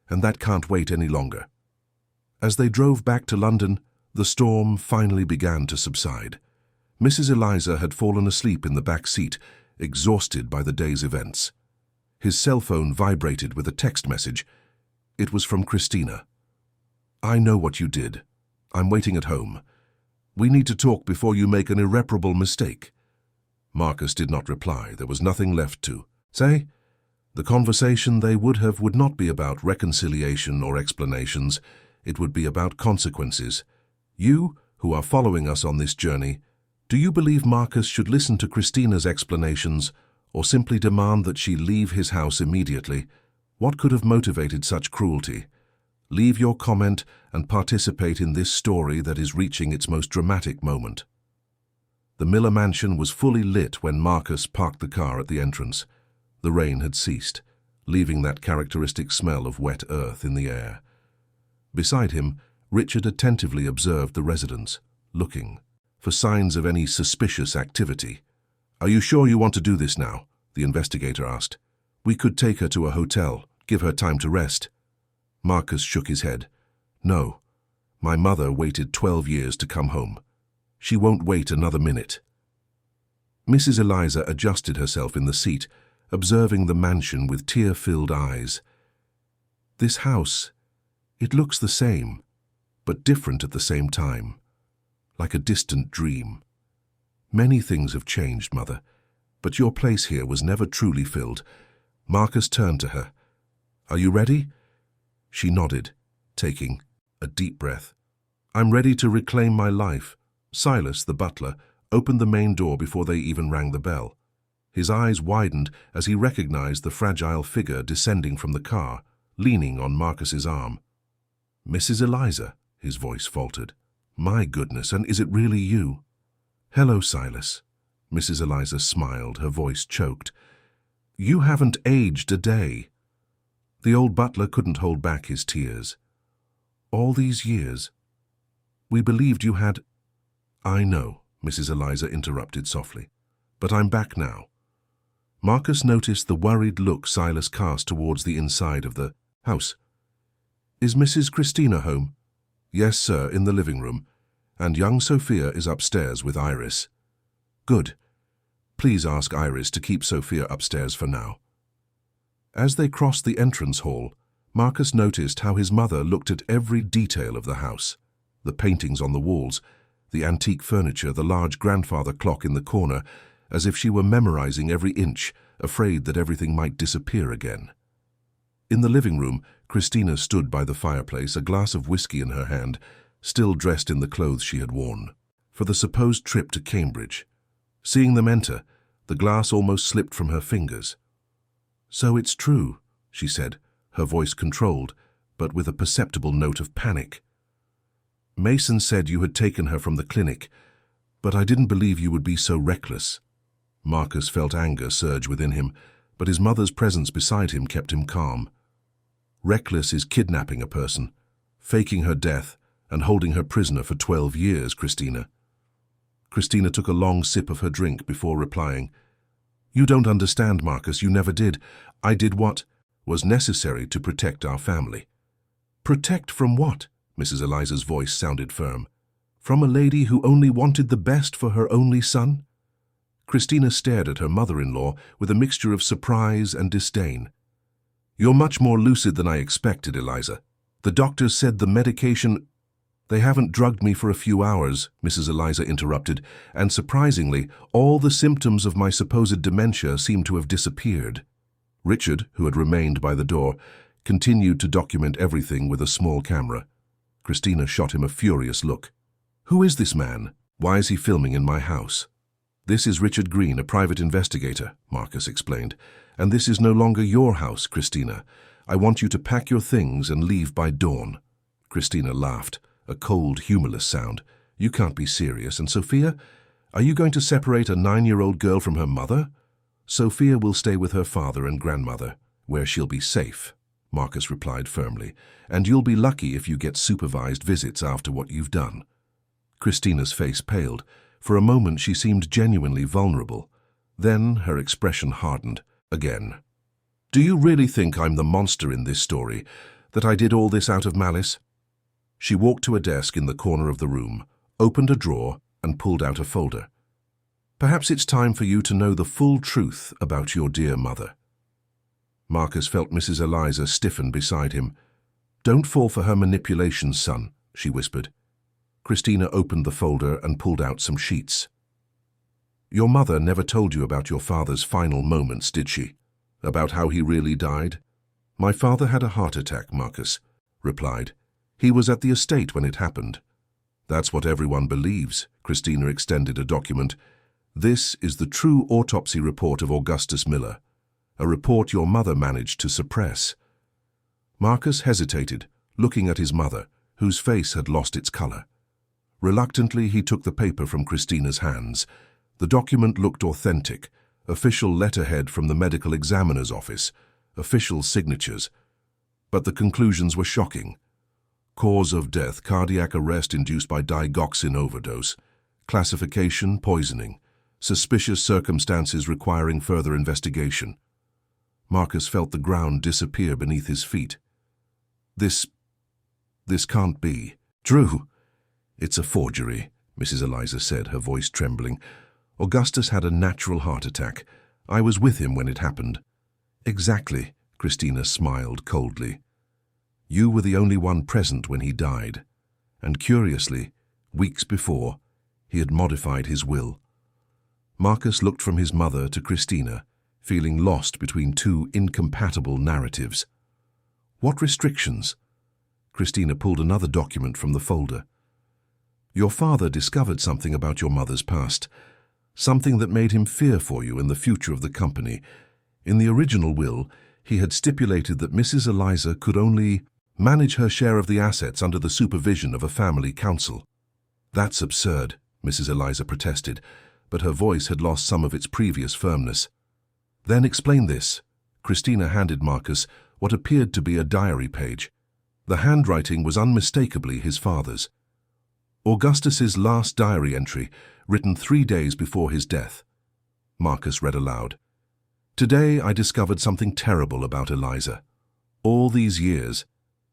and that can't wait any longer." As they drove back to London, the storm finally began to subside. Mrs. Eliza had fallen asleep in the back seat, exhausted by the day's events. His cell phone vibrated with a text message. It was from Christina. "I know what you did. I'm waiting at home. We need to talk before you make an irreparable mistake." Marcus did not reply. There was nothing left to say. The conversation they would have would not be about reconciliation or explanations. It would be about consequences. You, who are following us on this journey, do you believe Marcus should listen to Christina's explanations or simply demand that she leave his house immediately? What could have motivated such cruelty? Leave your comment and participate in this story that is reaching its most dramatic moment. The Miller mansion was fully lit when Marcus parked the car at the entrance. The rain had ceased, leaving that characteristic smell of wet earth in the air. Beside him, Richard attentively observed the residence, looking for signs of any suspicious activity. "Are you sure you want to do this now?" the investigator asked. "We could take her to a hotel, give her time to rest." Marcus shook his head. "No. My mother waited 12 years to come home. She won't wait another minute." Mrs. Eliza adjusted herself in the seat, observing the mansion with tear-filled eyes. "This house, it looks the same, but different at the same time, like a distant dream. Many things have changed, Mother, but your place here was never truly filled." Marcus turned to her. "Are you ready?" She nodded, taking a deep breath. "I'm ready to reclaim my life." Silas, the butler, opened the main door before they even rang the bell. His eyes widened as he recognized the fragile figure descending from the car, leaning on Marcus's arm. "Mrs. Eliza," his voice faltered. "My goodness, and is it really you?" "Hello, Silas." Mrs. Eliza smiled, her voice choked. "You haven't aged a day." The old butler couldn't hold back his tears. "All these years, we believed you had—" "I know," Mrs. Eliza interrupted softly, "but I'm back now." Marcus noticed the worried look Silas cast towards the inside of the house. "Is Mrs. Christina home?" "Yes, sir, in the living room, and young Sophia is upstairs with Iris." "Good. Please ask Iris to keep Sophia upstairs for now." As they crossed the entrance hall, Marcus noticed how his mother looked at every detail of the house, the paintings on the walls, the antique furniture, the large grandfather clock in the corner, as if she were memorizing every inch, afraid that everything might disappear again. In the living room, Christina stood by the fireplace, a glass of whiskey in her hand, still dressed in the clothes she had worn for the supposed trip to Cambridge. Seeing them enter, the glass almost slipped from her fingers. "So it's true," she said, her voice controlled, but with a perceptible note of panic. "Mason said you had taken her from the clinic, but I didn't believe you would be so reckless." Marcus felt anger surge within him, but his mother's presence beside him kept him calm. Reckless is kidnapping a person, faking her death, and holding her prisoner for 12 years, Christina. Christina took a long sip of her drink before replying, "You don't understand, Marcus, you never did. I did what was necessary to protect our family." "Protect from what?" Mrs. Eliza's voice sounded firm. "From a lady who only wanted the best for her only son?" Christina stared at her mother-in-law with a mixture of surprise and disdain. "You're much more lucid than I expected, Eliza. The doctors said the medication—" "They haven't drugged me for a few hours," Mrs. Eliza interrupted, "and surprisingly, all the symptoms of my supposed dementia seem to have disappeared." Richard, who had remained by the door, continued to document everything with a small camera. Christina shot him a furious look. "Who is this man? Why is he filming in my house?" "This is Richard Green, a private investigator," Marcus explained. "And this is no longer your house, Christina. I want you to pack your things and leave by dawn." Christina laughed, a cold, humorless sound. "You can't be serious. And Sophia? Are you going to separate a 9-year-old girl from her mother?" "Sophia will stay with her father and grandmother, where she'll be safe," Marcus replied firmly. "And you'll be lucky if you get supervised visits after what you've done." Christina's face paled. For a moment she seemed genuinely vulnerable. Then her expression hardened again. "Do you really think I'm the monster in this story, that I did all this out of malice?" She walked to a desk in the corner of the room, opened a drawer, and pulled out a folder. "Perhaps it's time for you to know the full truth about your dear mother." Marcus felt Mrs. Eliza stiffen beside him. "Don't fall for her manipulations, son," she whispered. Christina opened the folder and pulled out some sheets. "Your mother never told you about your father's final moments, did she? About how he really died?" "My father had a heart attack," Marcus replied. "He was at the estate when it happened." "That's what everyone believes." Christina extended a document. "This is the true autopsy report of Augustus Miller, a report your mother managed to suppress." Marcus hesitated, looking at his mother, whose face had lost its color. Reluctantly, he took the paper from Christina's hands. The document looked authentic, official letterhead from the medical examiner's office, official signatures. But the conclusions were shocking. Cause of death, cardiac arrest induced by digoxin overdose. Classification, poisoning. Suspicious circumstances requiring further investigation. Marcus felt the ground disappear beneath his feet. This can't be. "Drew!" "It's a forgery," Mrs. Eliza said, her voice trembling. "Augustus had a natural heart attack. I was with him when it happened." "Exactly," Christina smiled coldly. "You were the only one present when he died. And curiously, weeks before, he had modified his will." Marcus looked from his mother to Christina, feeling lost between two incompatible narratives. "What restrictions?" Christina pulled another document from the folder. "Your father discovered something about your mother's past, something that made him fear for you and the future of the company. In the original will, he had stipulated that Mrs. Eliza could only manage her share of the assets under the supervision of a family council." "That's absurd," Mrs. Eliza protested, but her voice had lost some of its previous firmness. "Then explain this." Christina handed Marcus what appeared to be a diary page. The handwriting was unmistakably his father's. Augustus's last diary entry, written 3 days before his death. Marcus read aloud. "Today I discovered something terrible about Eliza. All these years,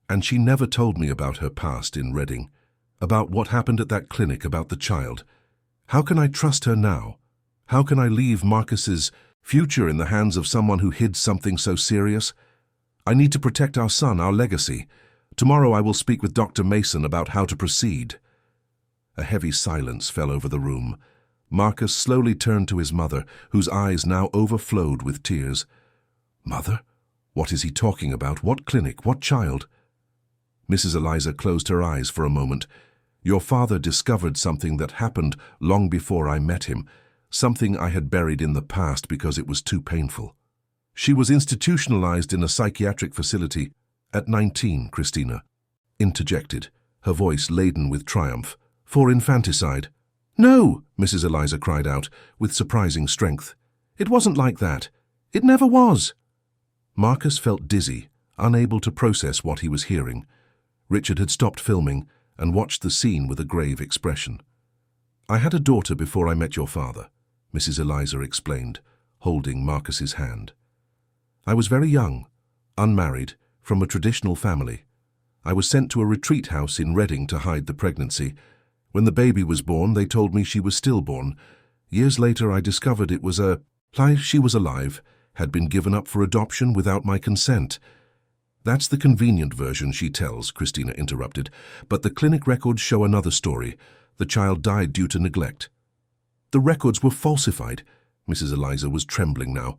and she never told me about her past in Reading, about what happened at that clinic about the child. How can I trust her now? How can I leave Marcus's future in the hands of someone who hid something so serious? I need to protect our son, our legacy. Tomorrow I will speak with Dr. Mason about how to proceed." A heavy silence fell over the room. Marcus slowly turned to his mother, whose eyes now overflowed with tears. "Mother? What is he talking about? What clinic? What child?" Mrs. Eliza closed her eyes for a moment. "Your father discovered something that happened long before I met him, something I had buried in the past because it was too painful. She was institutionalized in a psychiatric facility at 19, Christina interjected, her voice laden with triumph. "For infanticide." "No!" Mrs. Eliza cried out, with surprising strength. "It wasn't like that. It never was." Marcus felt dizzy, unable to process what he was hearing. Richard had stopped filming and watched the scene with a grave expression. "I had a daughter before I met your father," Mrs. Eliza explained, holding Marcus's hand. "I was very young, unmarried, from a traditional family. I was sent to a retreat house in Reading to hide the pregnancy. When the baby was born, they told me she was stillborn. Years later, I discovered it was she was alive, had been given up for adoption without my consent." "That's the convenient version she tells," Christina interrupted. "But the clinic records show another story. The child died due to neglect." "The records were falsified." Mrs. Eliza was trembling now.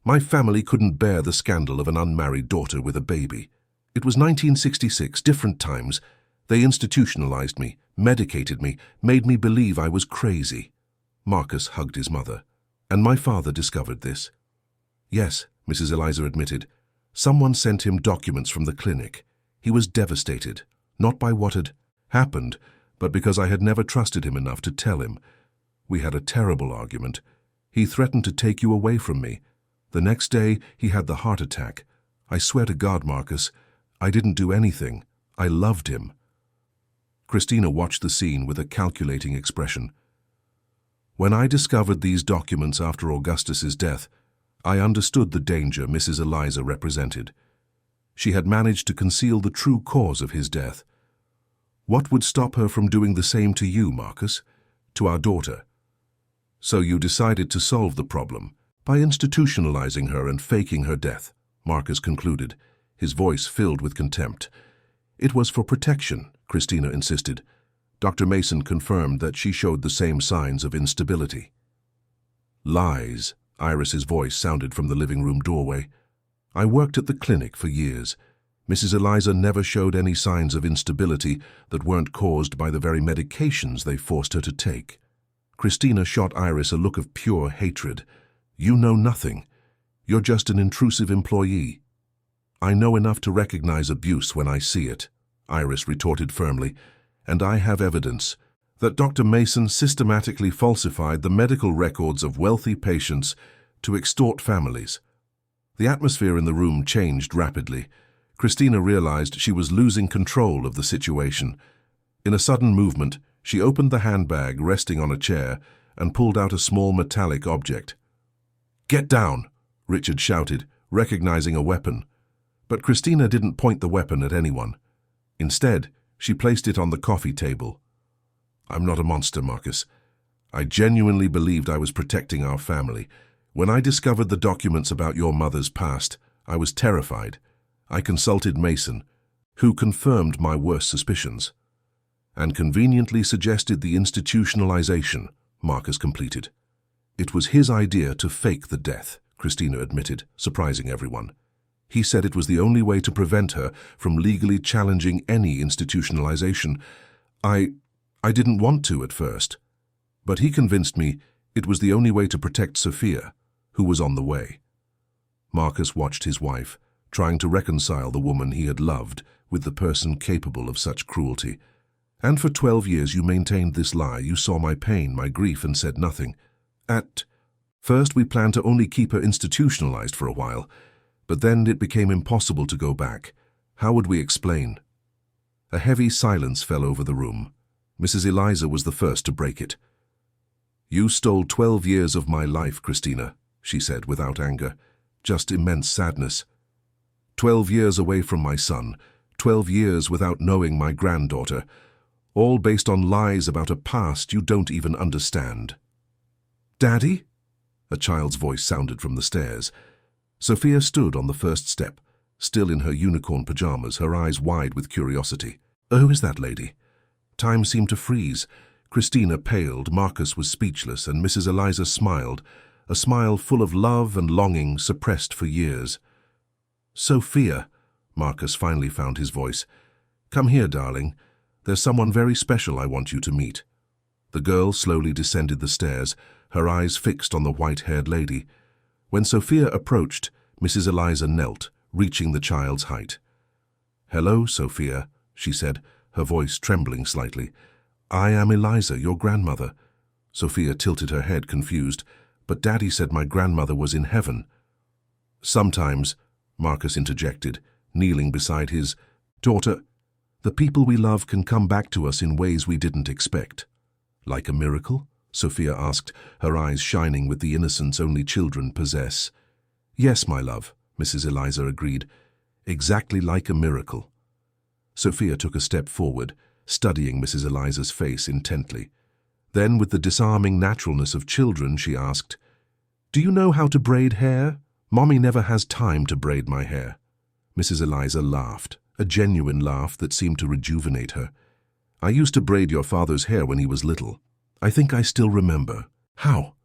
"My family couldn't bear the scandal of an unmarried daughter with a baby. It was 1966, different times. They institutionalized me, medicated me, made me believe I was crazy." Marcus hugged his mother. "And my father discovered this?" "Yes," Mrs. Eliza admitted. "Someone sent him documents from the clinic. He was devastated, not by what had happened, but because I had never trusted him enough to tell him. We had a terrible argument. He threatened to take you away from me. The next day, he had the heart attack. I swear to God, Marcus, I didn't do anything. I loved him." Christina watched the scene with a calculating expression. "When I discovered these documents after Augustus's death, I understood the danger Mrs. Eliza represented. She had managed to conceal the true cause of his death. What would stop her from doing the same to you, Marcus? To our daughter? So you decided to solve the problem by institutionalizing her and faking her death," Marcus concluded, his voice filled with contempt. "It was for protection," Christina insisted. Dr. Mason confirmed that she showed the same signs of instability. "Lies," Iris's voice sounded from the living room doorway. "I worked at the clinic for years. Mrs. Eliza never showed any signs of instability that weren't caused by the very medications they forced her to take." Christina shot Iris a look of pure hatred. "You know nothing. You're just an intrusive employee." "I know enough to recognize abuse when I see it," Iris retorted firmly, "and I have evidence that Dr. Mason systematically falsified the medical records of wealthy patients to extort families." The atmosphere in the room changed rapidly. Christina realized she was losing control of the situation. In a sudden movement, she opened the handbag resting on a chair and pulled out a small metallic object. "Get down!" Richard shouted, recognizing a weapon. But Christina didn't point the weapon at anyone. Instead, she placed it on the coffee table. "I'm not a monster, Marcus. I genuinely believed I was protecting our family. When I discovered the documents about your mother's past, I was terrified. I consulted Mason, who confirmed my worst suspicions, and conveniently suggested the institutionalization," Marcus completed. "It was his idea to fake the death," Christina admitted, surprising everyone. "He said it was the only way to prevent her from legally challenging any institutionalization. I didn't want to at first, but he convinced me it was the only way to protect Sophia, who was on the way." Marcus watched his wife, trying to reconcile the woman he had loved with the person capable of such cruelty. "And for 12 years you maintained this lie. You saw my pain, my grief, and said nothing. At first we planned to only keep her institutionalized for a while, but then it became impossible to go back. How would we explain?" A heavy silence fell over the room. Mrs. Eliza was the first to break it. "You stole 12 years of my life, Christina," she said without anger, just immense sadness. 12 years away from my son, 12 years without knowing my granddaughter, all based on lies about a past you don't even understand." "Daddy?" A child's voice sounded from the stairs. Sophia stood on the first step, still in her unicorn pajamas, her eyes wide with curiosity. "Who is that lady?" Time seemed to freeze. Christina paled, Marcus was speechless, and Mrs. Eliza smiled, a smile full of love and longing suppressed for years. "Sophia," Marcus finally found his voice. "Come here, darling. There's someone very special I want you to meet." The girl slowly descended the stairs, her eyes fixed on the white-haired lady. When Sophia approached, Mrs. Eliza knelt, reaching the child's height. "Hello, Sophia," she said, her voice trembling slightly. "I am Eliza, your grandmother." Sophia tilted her head, confused. "But Daddy said my grandmother was in heaven." "Sometimes," Marcus interjected, kneeling beside his daughter. "The people we love can come back to us in ways we didn't expect." "Like a miracle?" Sophia asked, her eyes shining with the innocence only children possess. "Yes, my love," Mrs. Eliza agreed. "Exactly like a miracle." Sophia took a step forward, studying Mrs. Eliza's face intently. Then, with the disarming naturalness of children, she asked, "Do you know how to braid hair? Mommy never has time to braid my hair." Mrs. Eliza laughed, a genuine laugh that seemed to rejuvenate her. "I used to braid your father's hair when he was little. I think I still remember." "How?"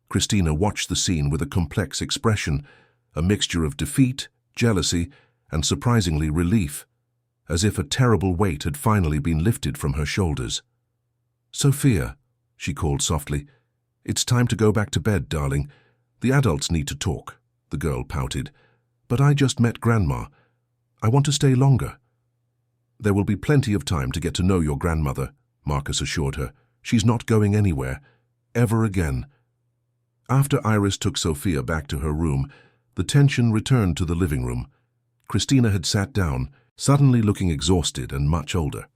Christina watched the scene with a complex expression, a mixture of defeat, jealousy, and surprisingly relief, as if a terrible weight had finally been lifted from her shoulders. "Sophia," she called softly, "it's time to go back to bed, darling. The adults need to talk." The girl pouted. "But I just met Grandma. I want to stay longer." "There will be plenty of time to get to know your grandmother," Marcus assured her. "She's not going anywhere. Ever again." After Iris took Sophia back to her room, the tension returned to the living room. Christina had sat down, suddenly looking exhausted and much older.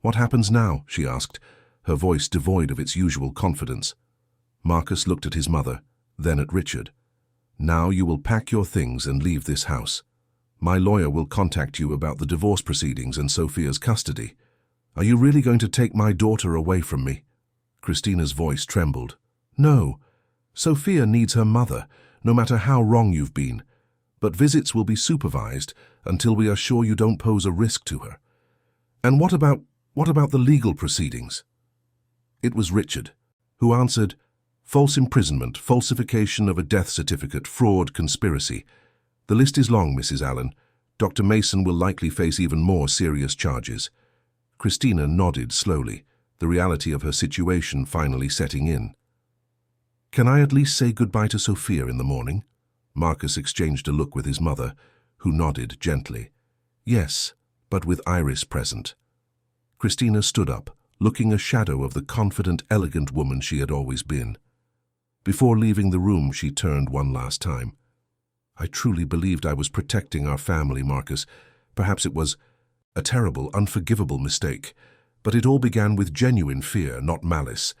"What happens now?" she asked, her voice devoid of its usual confidence. Marcus looked at his mother, then at Richard. "Now you will pack your things and leave this house. My lawyer will contact you about the divorce proceedings and Sophia's custody. Are you really going to take my daughter away from me?" Christina's voice trembled. "No. Sophia needs her mother, no matter how wrong you've been. But visits will be supervised until we are sure you don't pose a risk to her." "And what about the legal proceedings?" It was Richard, who answered, "False imprisonment, falsification of a death certificate, fraud, conspiracy. The list is long, Mrs. Allen. Dr. Mason will likely face even more serious charges." Christina nodded slowly, the reality of her situation finally setting in. "Can I at least say goodbye to Sophia in the morning?" Marcus exchanged a look with his mother, who nodded gently. "Yes, but with Iris present." Christina stood up, looking a shadow of the confident, elegant woman she had always been. Before leaving the room, she turned one last time. "I truly believed I was protecting our family, Marcus. Perhaps it was a terrible, unforgivable mistake. But it all began with genuine fear, not malice.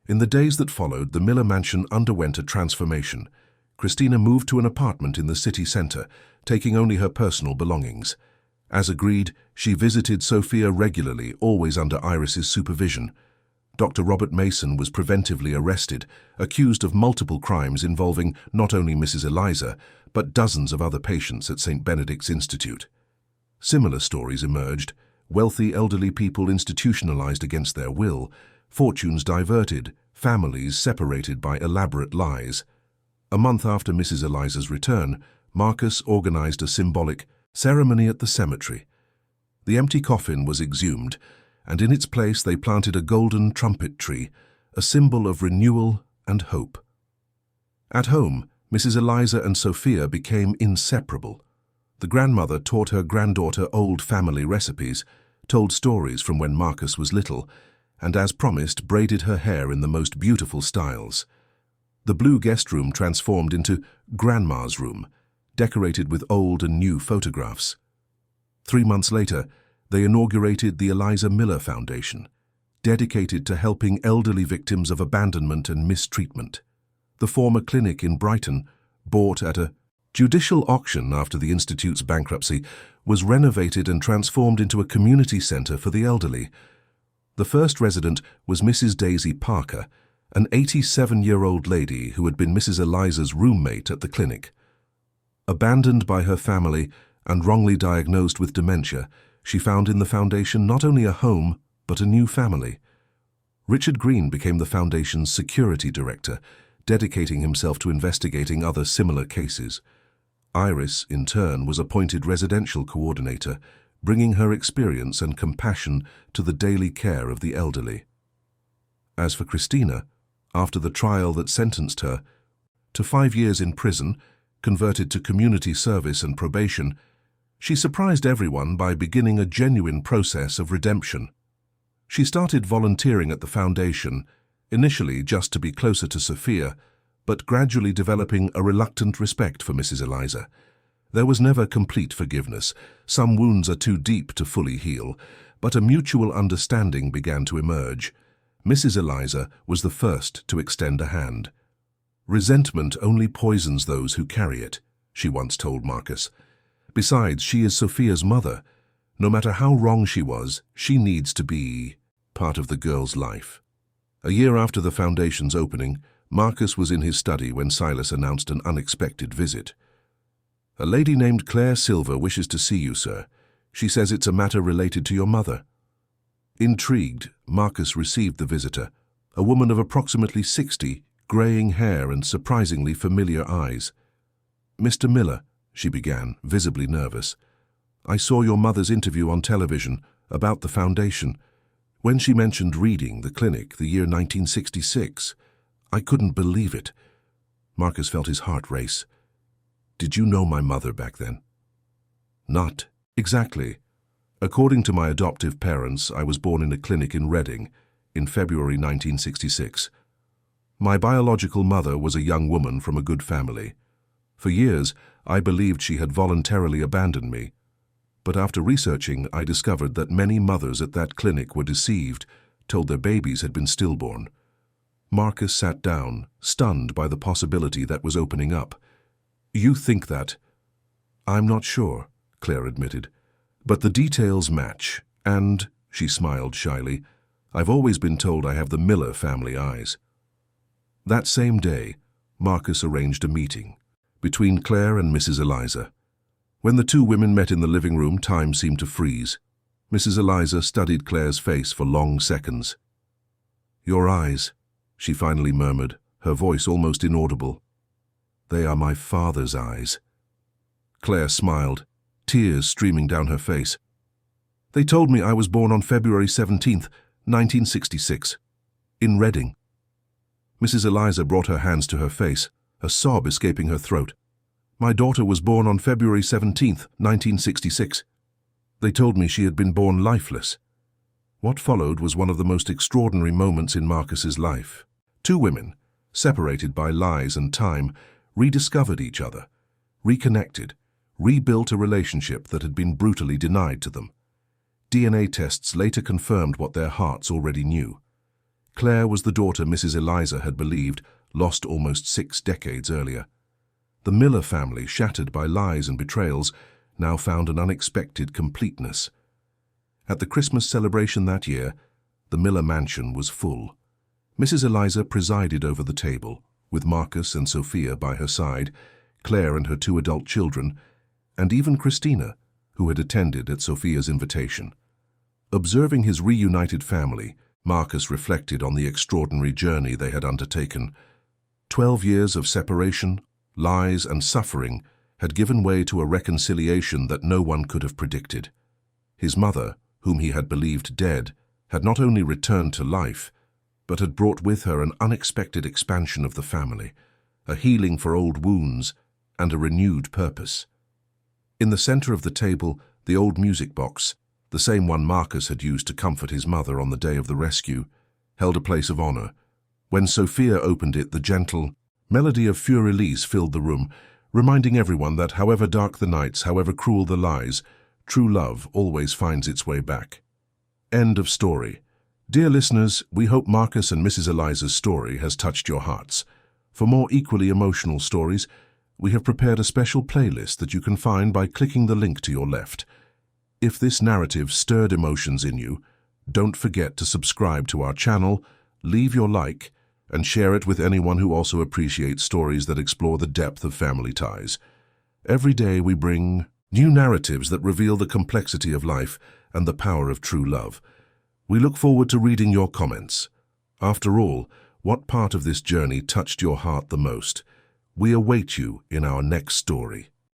In the days that followed, the Miller mansion underwent a transformation. Christina moved to an apartment in the city center, taking only her personal belongings. As agreed, she visited Sophia regularly, always under Iris's supervision. Dr. Robert Mason was preventively arrested, accused of multiple crimes involving not only Mrs. Eliza, but dozens of other patients at St. Benedict's Institute. Similar stories emerged: wealthy elderly people institutionalized against their will, fortunes diverted, families separated by elaborate lies. A month after Mrs. Eliza's return, Marcus organized a symbolic ceremony at the cemetery. The empty coffin was exhumed, and in its place they planted a golden trumpet tree, a symbol of renewal and hope. At home, Mrs. Eliza and Sophia became inseparable. The grandmother taught her granddaughter old family recipes, told stories from when Marcus was little, and as promised, braided her hair in the most beautiful styles. The blue guest room transformed into Grandma's room, decorated with old and new photographs. 3 months later, they inaugurated the Eliza Miller Foundation, dedicated to helping elderly victims of abandonment and mistreatment. The former clinic in Brighton, bought at a judicial auction after the Institute's bankruptcy, was renovated and transformed into a community center for the elderly. The first resident was Mrs. Daisy Parker, an 87-year-old lady who had been Mrs. Eliza's roommate at the clinic. Abandoned by her family and wrongly diagnosed with dementia, she found in the foundation not only a home, but a new family. Richard Green became the foundation's security director, dedicating himself to investigating other similar cases. Iris, in turn, was appointed residential coordinator, bringing her experience and compassion to the daily care of the elderly. As for Christina, after the trial that sentenced her to 5 years in prison, converted to community service and probation, she surprised everyone by beginning a genuine process of redemption. She started volunteering at the foundation, initially just to be closer to Sophia, but gradually developing a reluctant respect for Mrs. Eliza. There was never complete forgiveness. Some wounds are too deep to fully heal, but a mutual understanding began to emerge. Mrs. Eliza was the first to extend a hand. "Resentment only poisons those who carry it," she once told Marcus. "Besides, she is Sophia's mother. No matter how wrong she was, she needs to be part of the girl's life." A year after the foundation's opening, Marcus was in his study when Silas announced an unexpected visit. "A lady named Claire Silver wishes to see you, sir. She says it's a matter related to your mother." Intrigued, Marcus received the visitor, a woman of approximately 60, graying hair and surprisingly familiar eyes. "Mr. Miller," she began, visibly nervous, "I saw your mother's interview on television about the foundation. When she mentioned reading the clinic, the year 1966, I couldn't believe it." Marcus felt his heart race. "Did you know my mother back then?" "Not exactly. According to my adoptive parents, I was born in a clinic in Reading in February 1966. My biological mother was a young woman from a good family. For years, I believed she had voluntarily abandoned me. But after researching, I discovered that many mothers at that clinic were deceived, told their babies had been stillborn." Marcus sat down, stunned by the possibility that was opening up. "You think that?" "I'm not sure," Claire admitted. "But the details match, and," she smiled shyly, "I've always been told I have the Miller family eyes." That same day, Marcus arranged a meeting between Claire and Mrs. Eliza. When the two women met in the living room, time seemed to freeze. Mrs. Eliza studied Claire's face for long seconds. "Your eyes," she finally murmured, her voice almost inaudible. "They are my father's eyes." Claire smiled, tears streaming down her face. "They told me I was born on February 17th, 1966, in Reading." Mrs. Eliza brought her hands to her face, a sob escaping her throat. "My daughter was born on February 17th, 1966. They told me she had been born lifeless." What followed was one of the most extraordinary moments in Marcus's life. Two women, separated by lies and time, rediscovered each other, reconnected, rebuilt a relationship that had been brutally denied to them. DNA tests later confirmed what their hearts already knew. Claire was the daughter Mrs. Eliza had believed, lost almost 6 decades earlier. The Miller family, shattered by lies and betrayals, now found an unexpected completeness. At the Christmas celebration that year, the Miller mansion was full. Mrs. Eliza presided over the table, with Marcus and Sophia by her side, Claire and her 2 adult children, and even Christina, who had attended at Sophia's invitation. Observing his reunited family, Marcus reflected on the extraordinary journey they had undertaken. 12 years of separation, lies, and suffering had given way to a reconciliation that no one could have predicted. His mother, whom he had believed dead, had not only returned to life, but had brought with her an unexpected expansion of the family, a healing for old wounds, and a renewed purpose. In the center of the table, the old music box, the same one Marcus had used to comfort his mother on the day of the rescue, held a place of honor. When Sophia opened it, the gentle melody of Für Elise filled the room, reminding everyone that however dark the nights, however cruel the lies, true love always finds its way back. End of story. Dear listeners, we hope Marcus and Mrs. Eliza's story has touched your hearts. For more equally emotional stories, we have prepared a special playlist that you can find by clicking the link to your left. If this narrative stirred emotions in you, don't forget to subscribe to our channel, leave your like, and share it with anyone who also appreciates stories that explore the depth of family ties. Every day we bring new narratives that reveal the complexity of life and the power of true love. We look forward to reading your comments. After all, what part of this journey touched your heart the most? We await you in our next story.